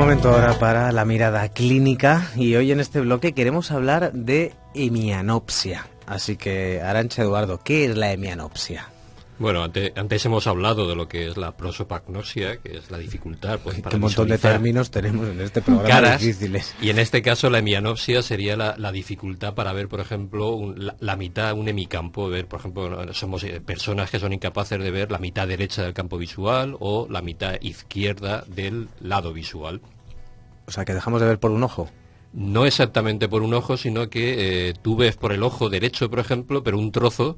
Momento ahora para la mirada clínica y hoy en este bloque queremos hablar de hemianopsia. Así que, Arantxa, Eduardo, ¿qué es la hemianopsia? Bueno, antes hemos hablado de lo que es la prosopagnosia, que es la dificultad pues, para Qué montón de términos tenemos en este programa caras, difíciles. Y en este caso la hemianopsia sería la dificultad para ver, por ejemplo, la mitad, un hemicampo, ver, por ejemplo, somos personas que son incapaces de ver la mitad derecha del campo visual o la mitad izquierda del lado visual. O sea, que dejamos de ver por un ojo. No exactamente por un ojo, sino que tú ves por el ojo derecho, por ejemplo, pero un trozo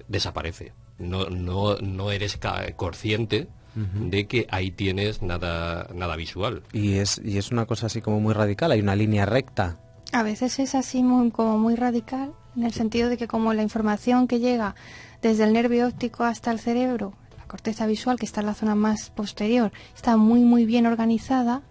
desaparece. No eres consciente de que ahí tienes nada visual. Y es una cosa así como muy radical, hay una línea recta. A veces es así como muy radical, en el sentido de que como la información que llega desde el nervio óptico hasta el cerebro, la corteza visual, que está en la zona más posterior, está muy bien organizada,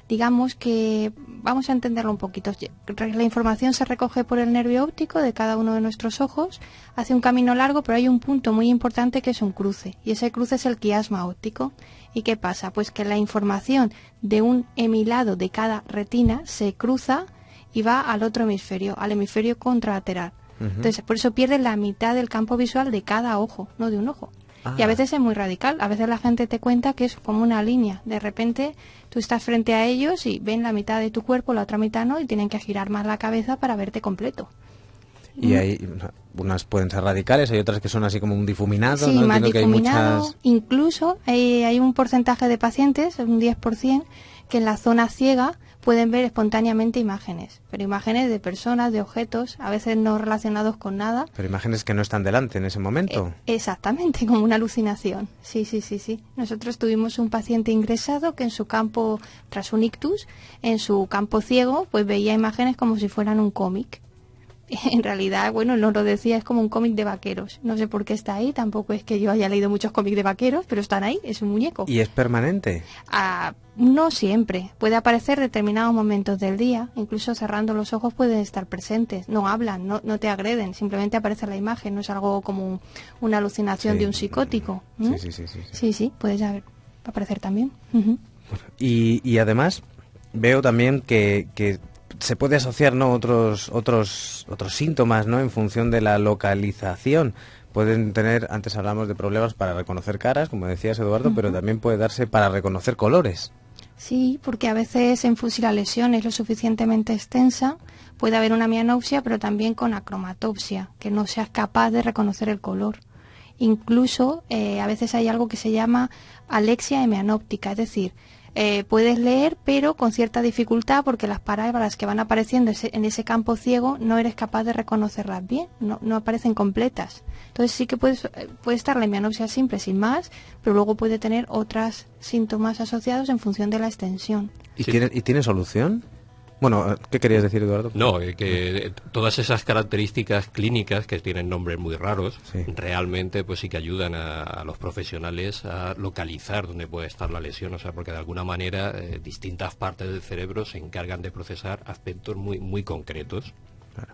digamos que, vamos a entenderlo un poquito, la información se recoge por el nervio óptico de cada uno de nuestros ojos, hace un camino largo, pero hay un punto muy importante que es un cruce, y ese cruce es el quiasma óptico. ¿Y qué pasa? Pues que la información de un hemilado de cada retina se cruza y va al otro hemisferio, al hemisferio contralateral. Entonces, por eso pierde la mitad del campo visual de cada ojo, no de un ojo. Y a veces es muy radical, a veces la gente te cuenta que es como una línea, de repente tú estás frente a ellos y ven la mitad de tu cuerpo, la otra mitad no, y tienen que girar más la cabeza para verte completo. Y hay unas pueden ser radicales, hay otras que son así como un difuminado, sí, ¿no? más Entiendo que hay difuminado, muchas... incluso hay un porcentaje de pacientes, un 10%, que en la zona ciega pueden ver espontáneamente imágenes, pero imágenes de personas, de objetos, a veces no relacionados con nada. Pero imágenes que no están delante en ese momento. Exactamente, como una alucinación. Sí. Nosotros tuvimos un paciente ingresado que en su campo, tras un ictus, en su campo ciego, pues veía imágenes como si fueran un cómic. En realidad, bueno, no lo decía, es como un cómic de vaqueros. No sé por qué está ahí, tampoco es que yo haya leído muchos cómics de vaqueros, pero están ahí, es un muñeco. ¿Y es permanente? No siempre. Puede aparecer determinados momentos del día, incluso cerrando los ojos pueden estar presentes. No hablan, no te agreden, simplemente aparece la imagen, no es algo como una alucinación de un psicótico. Sí, puede aparecer también. Y además veo también que se puede asociar, ¿no?, otros síntomas, ¿no?, en función de la localización. Pueden tener, antes hablamos de problemas para reconocer caras, como decías, Eduardo, pero también puede darse para reconocer colores. Sí, porque a veces si la lesión es lo suficientemente extensa, puede haber una hemianopsia, pero también con acromatopsia, que no seas capaz de reconocer el color. Incluso a veces hay algo que se llama alexia hemianóptica, es decir, puedes leer pero con cierta dificultad porque las palabras que van apareciendo en ese campo ciego no eres capaz de reconocerlas bien, no aparecen completas. Entonces sí que puede estar la hemianopsia simple sin más, pero luego puede tener otros síntomas asociados en función de la extensión. ¿Y tiene solución? Bueno, ¿qué querías decir, Eduardo? No, que todas esas características clínicas que tienen nombres muy raros, realmente pues sí que ayudan a los profesionales a localizar dónde puede estar la lesión, o sea, porque de alguna manera distintas partes del cerebro se encargan de procesar aspectos muy concretos. Claro.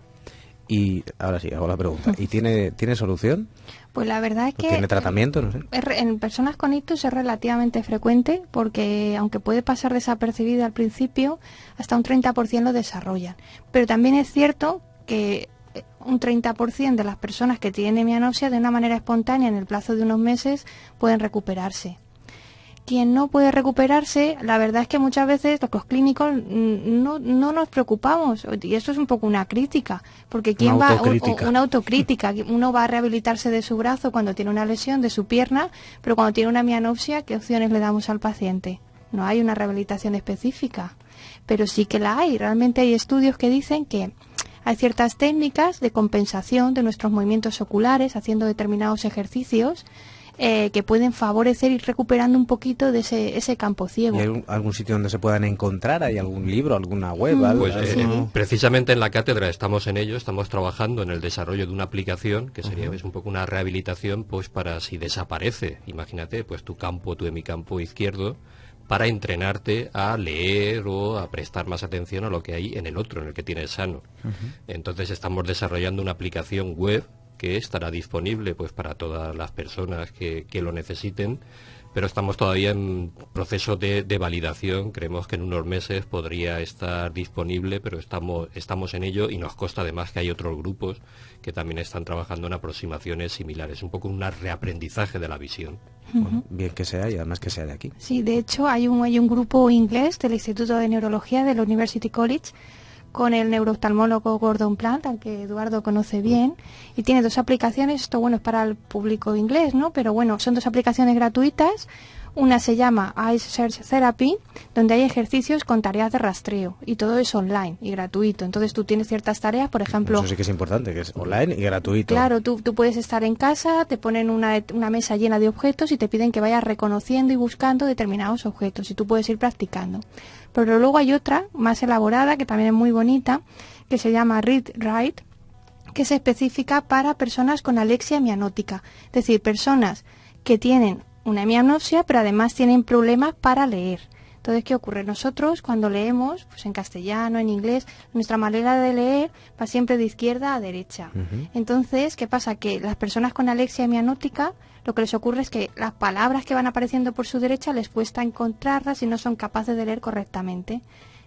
Y ahora sí, hago la pregunta. ¿Y tiene solución? Pues la verdad es que... ¿Tiene tratamiento? No sé. En personas con ictus es relativamente frecuente porque, aunque puede pasar desapercibida al principio, hasta un 30% lo desarrollan. Pero también es cierto que un 30% de las personas que tienen hemianopsia de una manera espontánea en el plazo de unos meses pueden recuperarse. Quien no puede recuperarse, la verdad es que muchas veces los clínicos no nos preocupamos, y eso es un poco una crítica, porque una autocrítica, uno va a rehabilitarse de su brazo cuando tiene una lesión, de su pierna, pero cuando tiene una hemianopsia, ¿qué opciones le damos al paciente? No hay una rehabilitación específica, pero sí que la hay. Realmente hay estudios que dicen que hay ciertas técnicas de compensación de nuestros movimientos oculares, haciendo determinados ejercicios, que pueden favorecer ir recuperando un poquito de ese campo ciego. ¿Y hay algún sitio donde se puedan encontrar? ¿Hay algún libro, alguna web? Pues precisamente en la cátedra estamos en ello, estamos trabajando en el desarrollo de una aplicación que sería un poco una rehabilitación pues para si desaparece, imagínate, pues tu hemicampo izquierdo, para entrenarte a leer o a prestar más atención a lo que hay en el otro, en el que tienes sano. Entonces estamos desarrollando una aplicación web que estará disponible pues para todas las personas que lo necesiten, pero estamos todavía en proceso de validación. Creemos que en unos meses podría estar disponible, pero estamos en ello, y nos consta además que hay otros grupos que también están trabajando en aproximaciones similares, un poco un reaprendizaje de la visión. Bueno, bien que sea, y además que sea de aquí. Sí, de hecho hay un grupo inglés del Instituto de Neurología de la University College con el neurooftalmólogo Gordon Plant, al que Eduardo conoce bien, y tiene 2 aplicaciones. Esto, bueno, es para el público inglés, ¿no? Pero bueno, son 2 aplicaciones gratuitas. Una se llama Eye Search Therapy, donde hay ejercicios con tareas de rastreo, y todo es online y gratuito. Entonces tú tienes ciertas tareas, por ejemplo... Eso sí que es importante, que es online y gratuito. Claro, tú puedes estar en casa, te ponen una mesa llena de objetos y te piden que vayas reconociendo y buscando determinados objetos, y tú puedes ir practicando. Pero luego hay otra más elaborada, que también es muy bonita, que se llama Read Write, que es específica para personas con alexia hemianótica, es decir, personas que tienen una hemianopsia, pero además tienen problemas para leer. Entonces, ¿qué ocurre? Nosotros, cuando leemos, pues en castellano, en inglés, nuestra manera de leer va siempre de izquierda a derecha. Entonces, ¿qué pasa? Que las personas con alexia hemianótica, lo que les ocurre es que las palabras que van apareciendo por su derecha les cuesta encontrarlas y no son capaces de leer correctamente.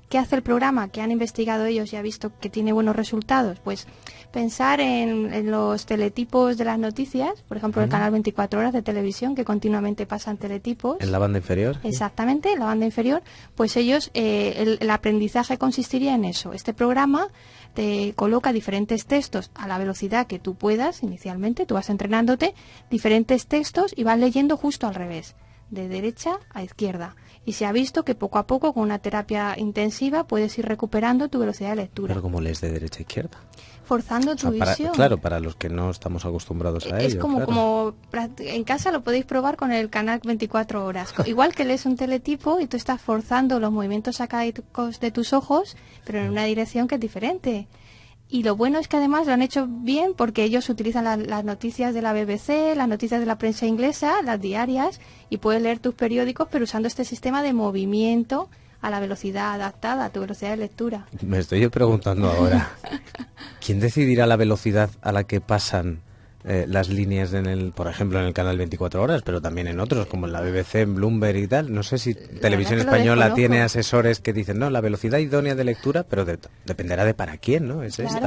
¿Qué hace el programa? Que han investigado ellos y ha visto que tiene buenos resultados. Pues pensar en los teletipos de las noticias, por ejemplo, el canal 24 horas de televisión, que continuamente pasan teletipos. ¿En la banda inferior? Exactamente, en la banda inferior. Pues ellos, el aprendizaje consistiría en eso. Este programa te coloca diferentes textos a la velocidad que tú puedas inicialmente, tú vas entrenándote, diferentes textos y vas leyendo justo al revés, de derecha a izquierda. Y se ha visto que poco a poco, con una terapia intensiva, puedes ir recuperando tu velocidad de lectura. ¿Pero cómo lees de derecha a izquierda? Forzando tu visión. Claro, para los que no estamos acostumbrados a ello. Es como en casa lo podéis probar con el canal 24 horas. Igual que lees un teletipo y tú estás forzando los movimientos académicos de tus ojos, pero en una dirección que es diferente. Y lo bueno es que además lo han hecho bien, porque ellos utilizan las noticias de la BBC, las noticias de la prensa inglesa, las diarias, y puedes leer tus periódicos, pero usando este sistema de movimiento a la velocidad adaptada, a tu velocidad de lectura. Me estoy yo preguntando ahora, ¿quién decidirá la velocidad a la que pasan las líneas por ejemplo, en el canal 24 horas, pero también en otros, como en la BBC, en Bloomberg y tal? No sé si Televisión Española tiene asesores que dicen, no, la velocidad idónea de lectura, pero dependerá de para quién, ¿no?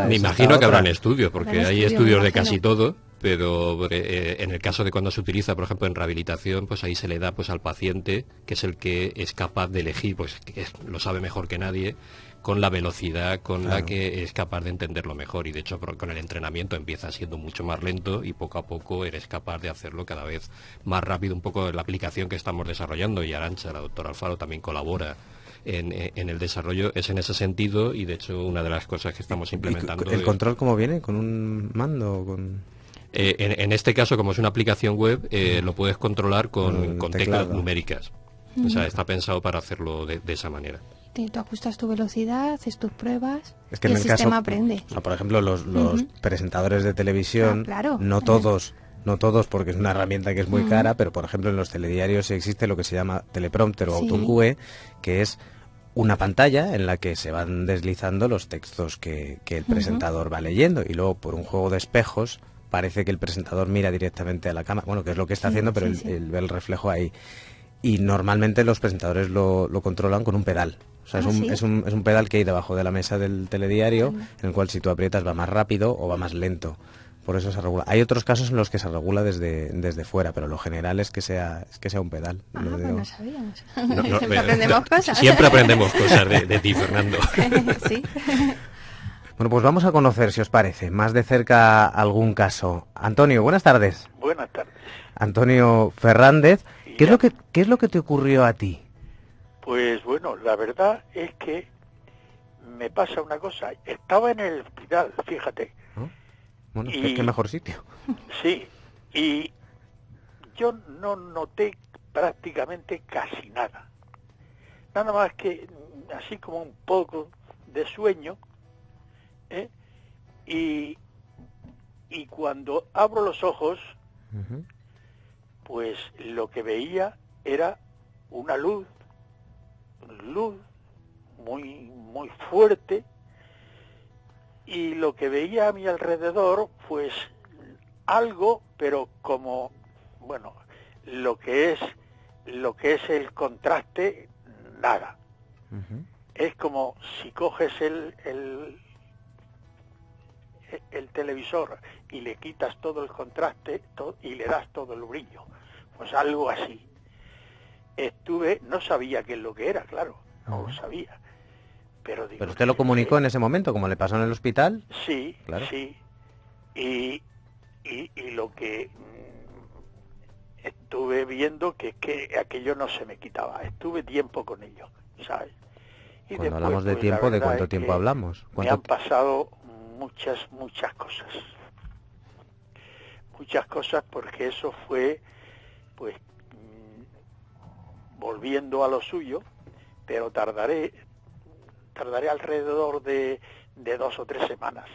Me imagino que habrán estudios, porque hay estudios de casi todo, pero en el caso de cuando se utiliza, por ejemplo, en rehabilitación, pues ahí se le da pues al paciente, que es el que es capaz de elegir, pues que lo sabe mejor que nadie, con la velocidad con la que es capaz de entenderlo mejor. Y de hecho con el entrenamiento empieza siendo mucho más lento y poco a poco eres capaz de hacerlo cada vez más rápido. Un poco la aplicación que estamos desarrollando, y Arantxa, la doctora Alfaro, también colabora en el desarrollo, es en ese sentido. Y de hecho una de las cosas que estamos implementando... ¿El control cómo viene? ¿Con un mando? En este caso, como es una aplicación web, lo puedes controlar con teclas numéricas. O sea, está pensado para hacerlo de esa manera. Tú ajustas tu velocidad, haces tus pruebas, es que y en el el sistema caso, aprende. Por ejemplo, los presentadores de televisión, claro. no todos, porque es una herramienta que es muy cara, pero por ejemplo en los telediarios existe lo que se llama teleprompter o autocue, que es una pantalla en la que se van deslizando los textos que el presentador va leyendo, y luego por un juego de espejos parece que el presentador mira directamente a la cámara, bueno, que es lo que está haciendo, pero él ve el reflejo ahí. Y normalmente los presentadores lo controlan con un pedal. O sea, es un pedal que hay debajo de la mesa del telediario, en el cual si tú aprietas va más rápido o va más lento. Por eso se regula. Hay otros casos en los que se regula desde fuera, pero lo general es que sea un pedal. Pues no sabíamos. Siempre aprendemos cosas. Siempre aprendemos cosas de ti, Fernando. Sí. Bueno, pues vamos a conocer, si os parece, más de cerca algún caso. Antonio, buenas tardes. Buenas tardes. Antonio Fernández, ¿qué es lo que te ocurrió a ti? Pues bueno, la verdad es que me pasa una cosa. Estaba en el hospital, fíjate. ¿No? Bueno, qué mejor sitio. Sí, y yo no noté prácticamente casi nada. Nada más que así como un poco de sueño, ¿eh? Y cuando abro los ojos, pues lo que veía era una luz muy muy fuerte, y lo que veía a mi alrededor, pues algo, pero como, bueno, lo que es lo que es el contraste, nada. Es como si coges el televisor y le quitas todo el contraste y le das todo el brillo. Pues algo así. No sabía qué es lo que era, claro, no lo sabía. Pero usted lo comunicó en ese momento, como le pasó en el hospital. Sí, claro. Sí. Y lo que estuve viendo que aquello no se me quitaba. Estuve tiempo con ello, ¿sabes? Y Cuando después, hablamos de pues, tiempo, ¿de cuánto es tiempo que hablamos? Me han pasado muchas cosas. Muchas cosas, porque eso fue, pues, volviendo a lo suyo, pero tardaré alrededor de 2 o 3 semanas.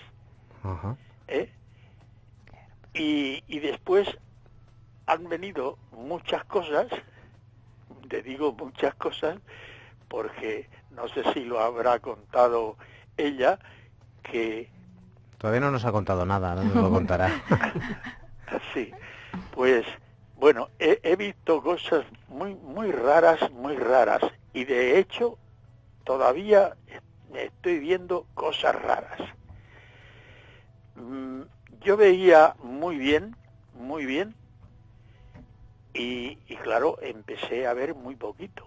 Ajá. Y después han venido muchas cosas, te digo muchas cosas, porque no sé si lo habrá contado ella, que... Todavía no nos ha contado nada, no nos lo contará. Sí, pues, bueno, he visto cosas muy raras, y de hecho todavía estoy viendo cosas raras. Yo veía muy bien, y claro, empecé a ver muy poquito,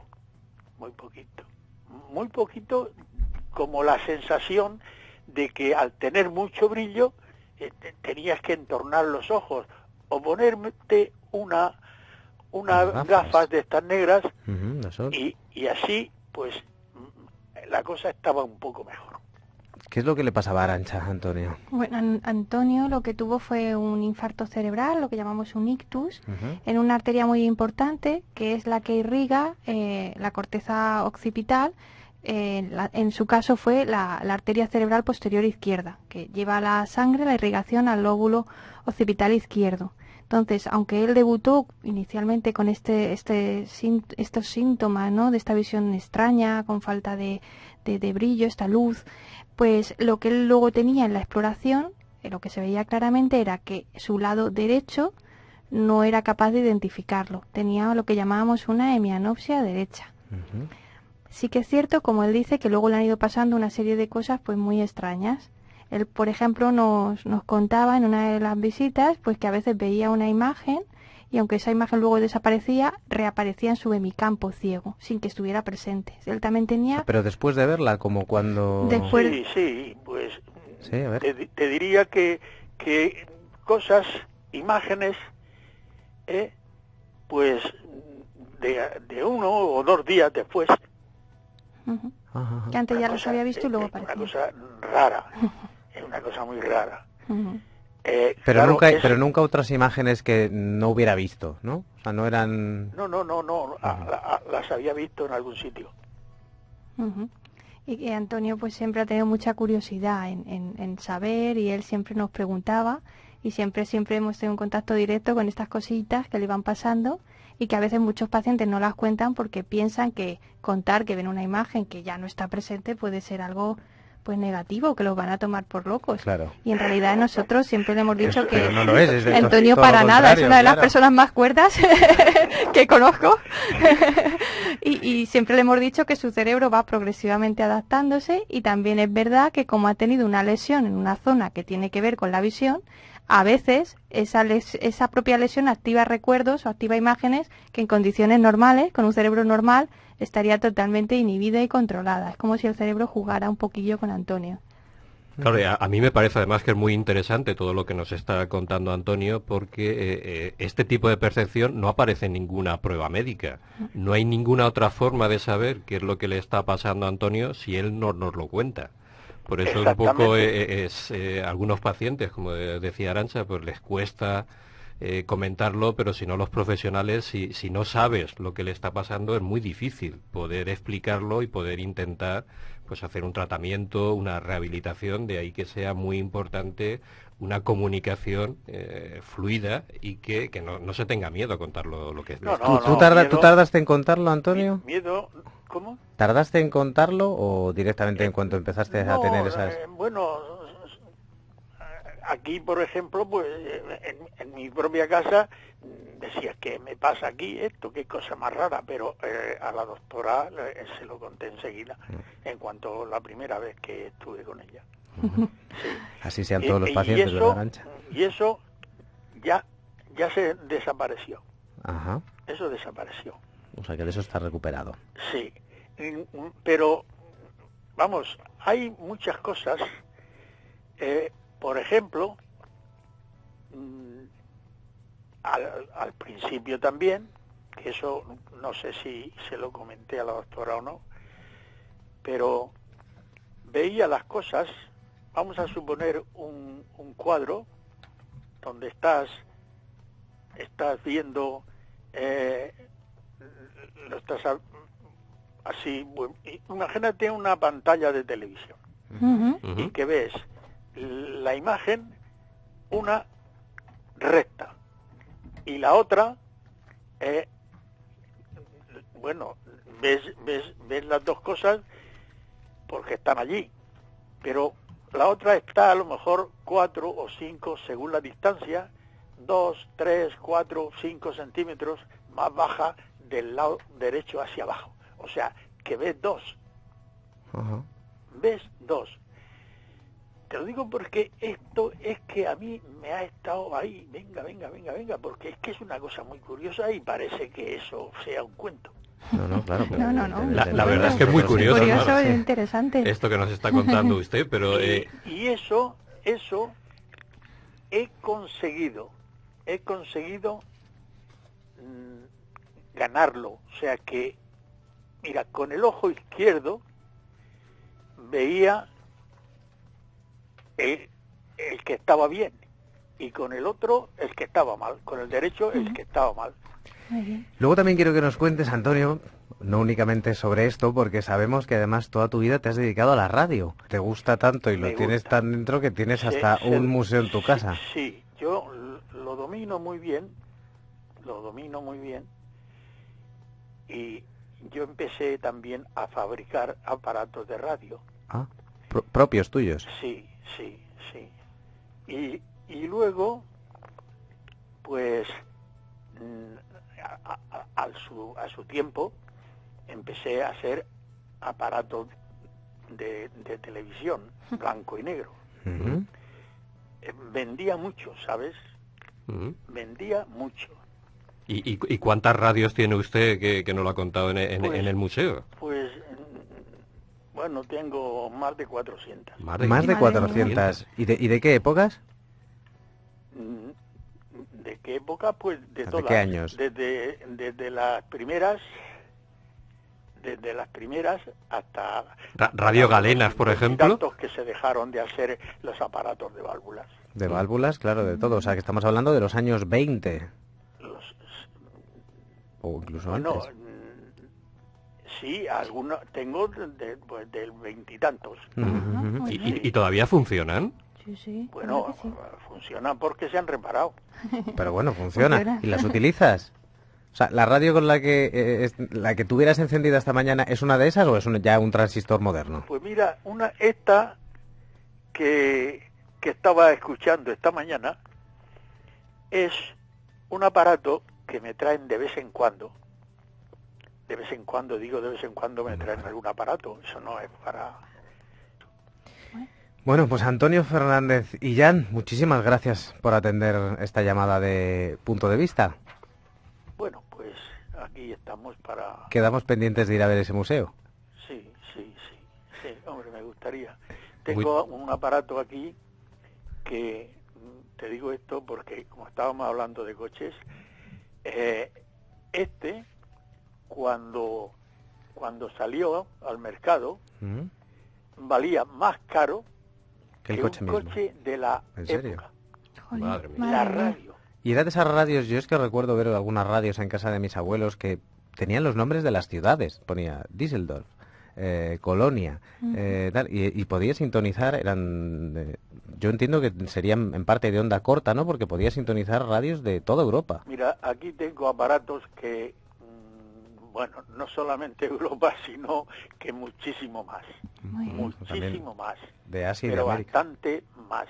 como la sensación de que al tener mucho brillo tenías que entornar los ojos o ponerte unas gafas de estas negras, y así pues la cosa estaba un poco mejor. ¿Qué es lo que le pasaba a Arantxa, Antonio? Bueno, Antonio lo que tuvo fue un infarto cerebral, lo que llamamos un ictus, en una arteria muy importante, que es la que irriga la corteza occipital. En su caso fue la arteria cerebral posterior izquierda, que lleva la sangre, la irrigación al lóbulo occipital izquierdo. Entonces, aunque él debutó inicialmente con estos síntomas, ¿no?, de esta visión extraña, con falta de brillo, esta luz, pues lo que él luego tenía en la exploración, lo que se veía claramente era que su lado derecho no era capaz de identificarlo. Tenía lo que llamábamos una hemianopsia derecha. Sí que es cierto, como él dice, que luego le han ido pasando una serie de cosas pues muy extrañas. Él, por ejemplo, nos contaba en una de las visitas pues que a veces veía una imagen y aunque esa imagen luego desaparecía, reaparecía en su hemicampo ciego, sin que estuviera presente. Él también tenía... Pero después de verla, como cuando... Sí, pues sí, a ver. Te diría que cosas, imágenes, pues de 1 o 2 días después. Que antes ya los había visto y luego aparecía. Una cosa rara, es una cosa muy rara. Pero claro, nunca otras imágenes que no hubiera visto, ¿no? O sea, no eran... No, las había visto en algún sitio. Y que Antonio pues siempre ha tenido mucha curiosidad en saber, y él siempre nos preguntaba, y siempre hemos tenido un contacto directo con estas cositas que le van pasando, y que a veces muchos pacientes no las cuentan porque piensan que contar que ven una imagen que ya no está presente puede ser algo pues negativo, que los van a tomar por locos. Claro. Y en realidad nosotros siempre le hemos dicho que no lo es Antonio para nada, es una de las personas más cuerdas que conozco. y siempre le hemos dicho que su cerebro va progresivamente adaptándose, y también es verdad que como ha tenido una lesión en una zona que tiene que ver con la visión, a veces esa propia lesión activa recuerdos o activa imágenes que en condiciones normales, con un cerebro normal, estaría totalmente inhibida y controlada. Es como si el cerebro jugara un poquillo con Antonio. Claro, a mí me parece además que es muy interesante todo lo que nos está contando Antonio, porque este tipo de percepción no aparece en ninguna prueba médica. No hay ninguna otra forma de saber qué es lo que le está pasando a Antonio si él no nos lo cuenta. Por eso un poco algunos pacientes, como decía Arantxa, pues les cuesta comentarlo, pero si no los profesionales, si no sabes lo que le está pasando, es muy difícil poder explicarlo y poder intentar pues hacer un tratamiento, una rehabilitación. De ahí que sea muy importante una comunicación fluida y que no se tenga miedo a contar lo que es. ¿Tú tardaste en contarlo, Antonio? Miedo, ¿cómo? ¿Tardaste en contarlo o directamente en cuanto empezaste a tener esas...? Bueno, aquí, por ejemplo, pues en mi propia casa decía, ¿qué me pasa aquí esto? Qué cosa más rara, pero a la doctora se lo conté enseguida, en cuanto la primera vez que estuve con ella. Sí. Así sean todos los pacientes, y eso, ¿verdad, Arantxa? Y eso ya se desapareció. Ajá. Eso desapareció. O sea que de eso está recuperado. Sí, pero vamos, hay muchas cosas. Por ejemplo, al principio también, que eso no sé si se lo comenté a la doctora o no, pero veía las cosas, vamos a suponer un cuadro donde estás viendo, lo estás así, imagínate una pantalla de televisión y que ves la imagen, una recta y la otra, bueno, ves las dos cosas porque están allí, pero la otra está a lo mejor 4 o 5, según la distancia, 2, 3, 4, 5 centímetros más baja del lado derecho hacia abajo. O sea, que ves dos. Ajá. Ves dos. Te lo digo porque esto es que a mí me ha estado ahí, venga, porque es que es una cosa muy curiosa y parece que eso sea un cuento. No, claro. No. La verdad es que es muy curioso. Curioso Claro, e interesante. esto que nos está contando usted, pero... Y eso he conseguido ganarlo. O sea que, mira, con el ojo izquierdo veía el que estaba bien y con el otro el que estaba mal, con el derecho el que estaba mal. Muy bien. Luego también quiero que nos cuentes, Antonio, no únicamente sobre esto, porque sabemos que además toda tu vida te has dedicado a la radio. Te gusta tanto y lo tienes tan dentro que tienes hasta un museo en tu casa. Sí, yo lo domino muy bien, y yo empecé también a fabricar aparatos de radio. Ah, propios tuyos. Sí. Y luego, pues, a su tiempo, empecé a hacer aparatos de televisión, blanco y negro. Uh-huh. Vendía mucho, ¿sabes? Vendía mucho. ¿Y cuántas radios tiene usted que no lo ha contado en el museo? Pues, bueno, tengo más de 400. Más de 400. ¿Y de qué épocas? ¿De qué época? Pues de todas. ¿De qué años? Desde las primeras... Desde las primeras hasta... Radio Galenas, por ejemplo. Tantos que se dejaron de hacer los aparatos de válvulas. De válvulas, claro, de todo. O sea, que estamos hablando de los años 20. O incluso antes. Sí, algunos tengo del veintitantos. ¿Y todavía funcionan? Sí. Bueno, funcionan porque se han reparado. Pero bueno, funciona. ¿Y las utilizas? O sea, ¿la radio con la que tuvieras encendida esta mañana es una de esas o es ya un transistor moderno? Pues mira, esta que estaba escuchando esta mañana es un aparato que me traen de vez en cuando. De vez en cuando me traen algún aparato. Eso no es para... Bueno, pues Antonio Fernández y Jan, muchísimas gracias por atender esta llamada de Punto de Vista. Bueno, pues aquí estamos para... Quedamos pendientes de ir a ver ese museo. Sí, hombre, me gustaría. Tengo un aparato aquí que, te digo esto porque como estábamos hablando de coches, cuando salió al mercado, valía más caro que coche un coche de la época. Madre mía. La radio. Y era de esas radios, yo es que recuerdo ver algunas radios en casa de mis abuelos que tenían los nombres de las ciudades. Ponía Düsseldorf, Colonia, tal, y podía sintonizar, yo entiendo que serían en parte de onda corta, ¿no? Porque podía sintonizar radios de toda Europa. Mira, aquí tengo aparatos que, bueno, no solamente Europa, sino que muchísimo más. Muchísimo más. De Asia y pero de América. bastante más.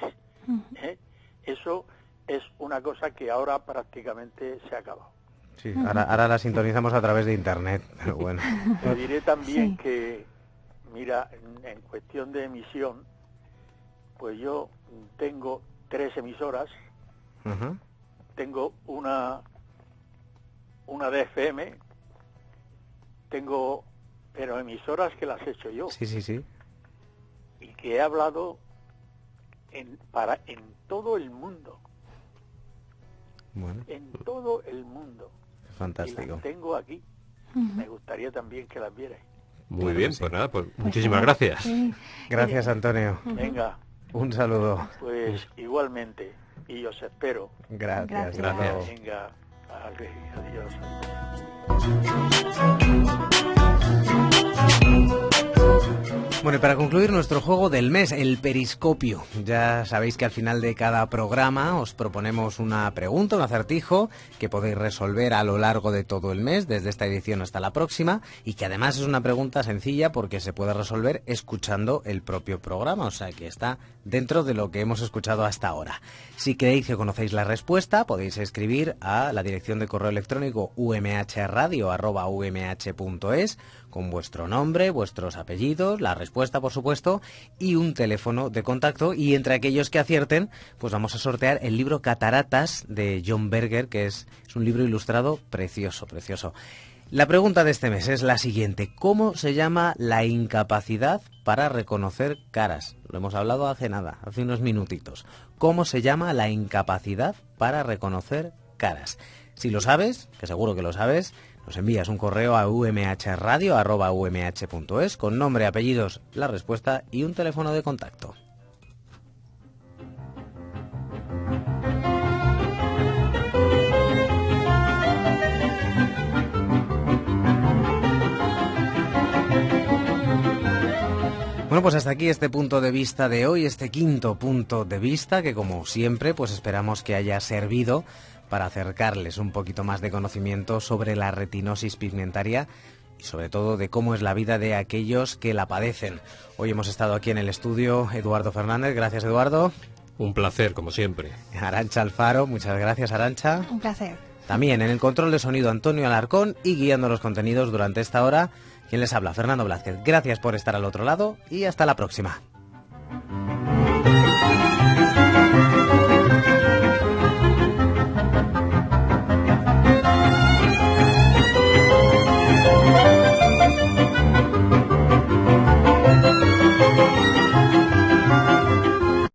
Eso es una cosa que ahora prácticamente se ha acabado. Sí, ahora la sintonizamos a través de internet, pero bueno. Te diré también que, mira, en cuestión de emisión, pues yo tengo 3 emisoras, tengo una de FM, pero emisoras que las he hecho yo. Sí. Y que he hablado en todo el mundo. Bueno. En todo el mundo. Fantástico. Y las tengo aquí. Me gustaría también que las vierais. Muy bien, pues nada, pues muchísimas gracias. Gracias, Antonio. Venga. Un saludo. Pues igualmente. Y os espero. Gracias. Venga. Adiós. Bueno, y para concluir nuestro juego del mes, el periscopio. Ya sabéis que al final de cada programa os proponemos una pregunta, un acertijo, que podéis resolver a lo largo de todo el mes, desde esta edición hasta la próxima, y que además es una pregunta sencilla porque se puede resolver escuchando el propio programa, o sea que está dentro de lo que hemos escuchado hasta ahora. Si creéis que conocéis la respuesta, podéis escribir a la dirección de correo electrónico umhradio@umh.es con vuestro nombre, vuestros apellidos, la respuesta, por supuesto, y un teléfono de contacto. Y entre aquellos que acierten, pues vamos a sortear el libro Cataratas de John Berger, que es un libro ilustrado precioso, precioso. La pregunta de este mes es la siguiente: ¿cómo se llama la incapacidad para reconocer caras? Lo hemos hablado hace nada, hace unos minutitos. ¿Cómo se llama la incapacidad para reconocer caras? Si lo sabes, que seguro que lo sabes, nos envías un correo a umhradio@umh.es con nombre, apellidos, la respuesta y un teléfono de contacto. Bueno, pues hasta aquí este punto de vista de hoy, este quinto punto de vista, que como siempre, pues esperamos que haya servido para acercarles un poquito más de conocimiento sobre la retinosis pigmentaria y sobre todo de cómo es la vida de aquellos que la padecen. Hoy hemos estado aquí en el estudio Eduardo Fernández, gracias Eduardo. Un placer, como siempre. Arantxa Alfaro, muchas gracias Arantxa. Un placer. También en el control de sonido Antonio Alarcón y guiando los contenidos durante esta hora, quien les habla, Fernando Blázquez. Gracias por estar al otro lado y hasta la próxima.